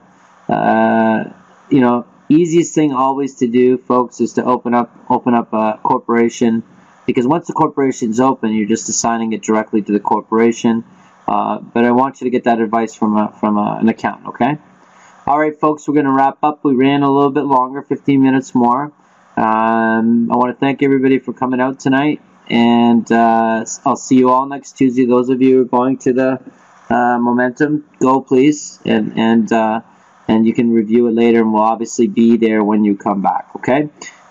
of. Easiest thing always to do, folks, is to open up a corporation, because once the corporation's open, you're just assigning it directly to the corporation. But I want you to get that advice from an accountant. Okay. All right, folks, we're going to wrap up. We ran a little bit longer, 15 minutes more. I want to thank everybody for coming out tonight, and I'll see you all next Tuesday. Those of you who are going to the Momentum, go please, and you can review it later, and we'll obviously be there when you come back. Okay.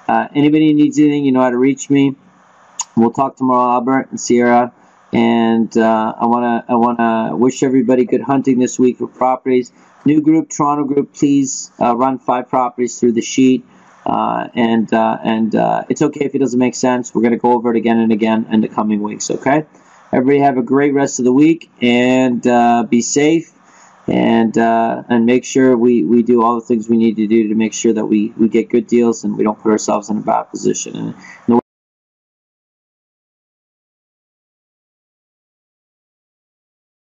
Anybody who needs anything, you know how to reach me. We'll talk tomorrow, Albert and Sierra. And I wanna wish everybody good hunting this week for properties. New group, Toronto group, please run 5 properties through the sheet. And it's okay if it doesn't make sense. We're gonna go over it again and again in the coming weeks. Okay. Everybody have a great rest of the week, and be safe, and make sure we do all the things we need to do to make sure that we get good deals and we don't put ourselves in a bad position. And the way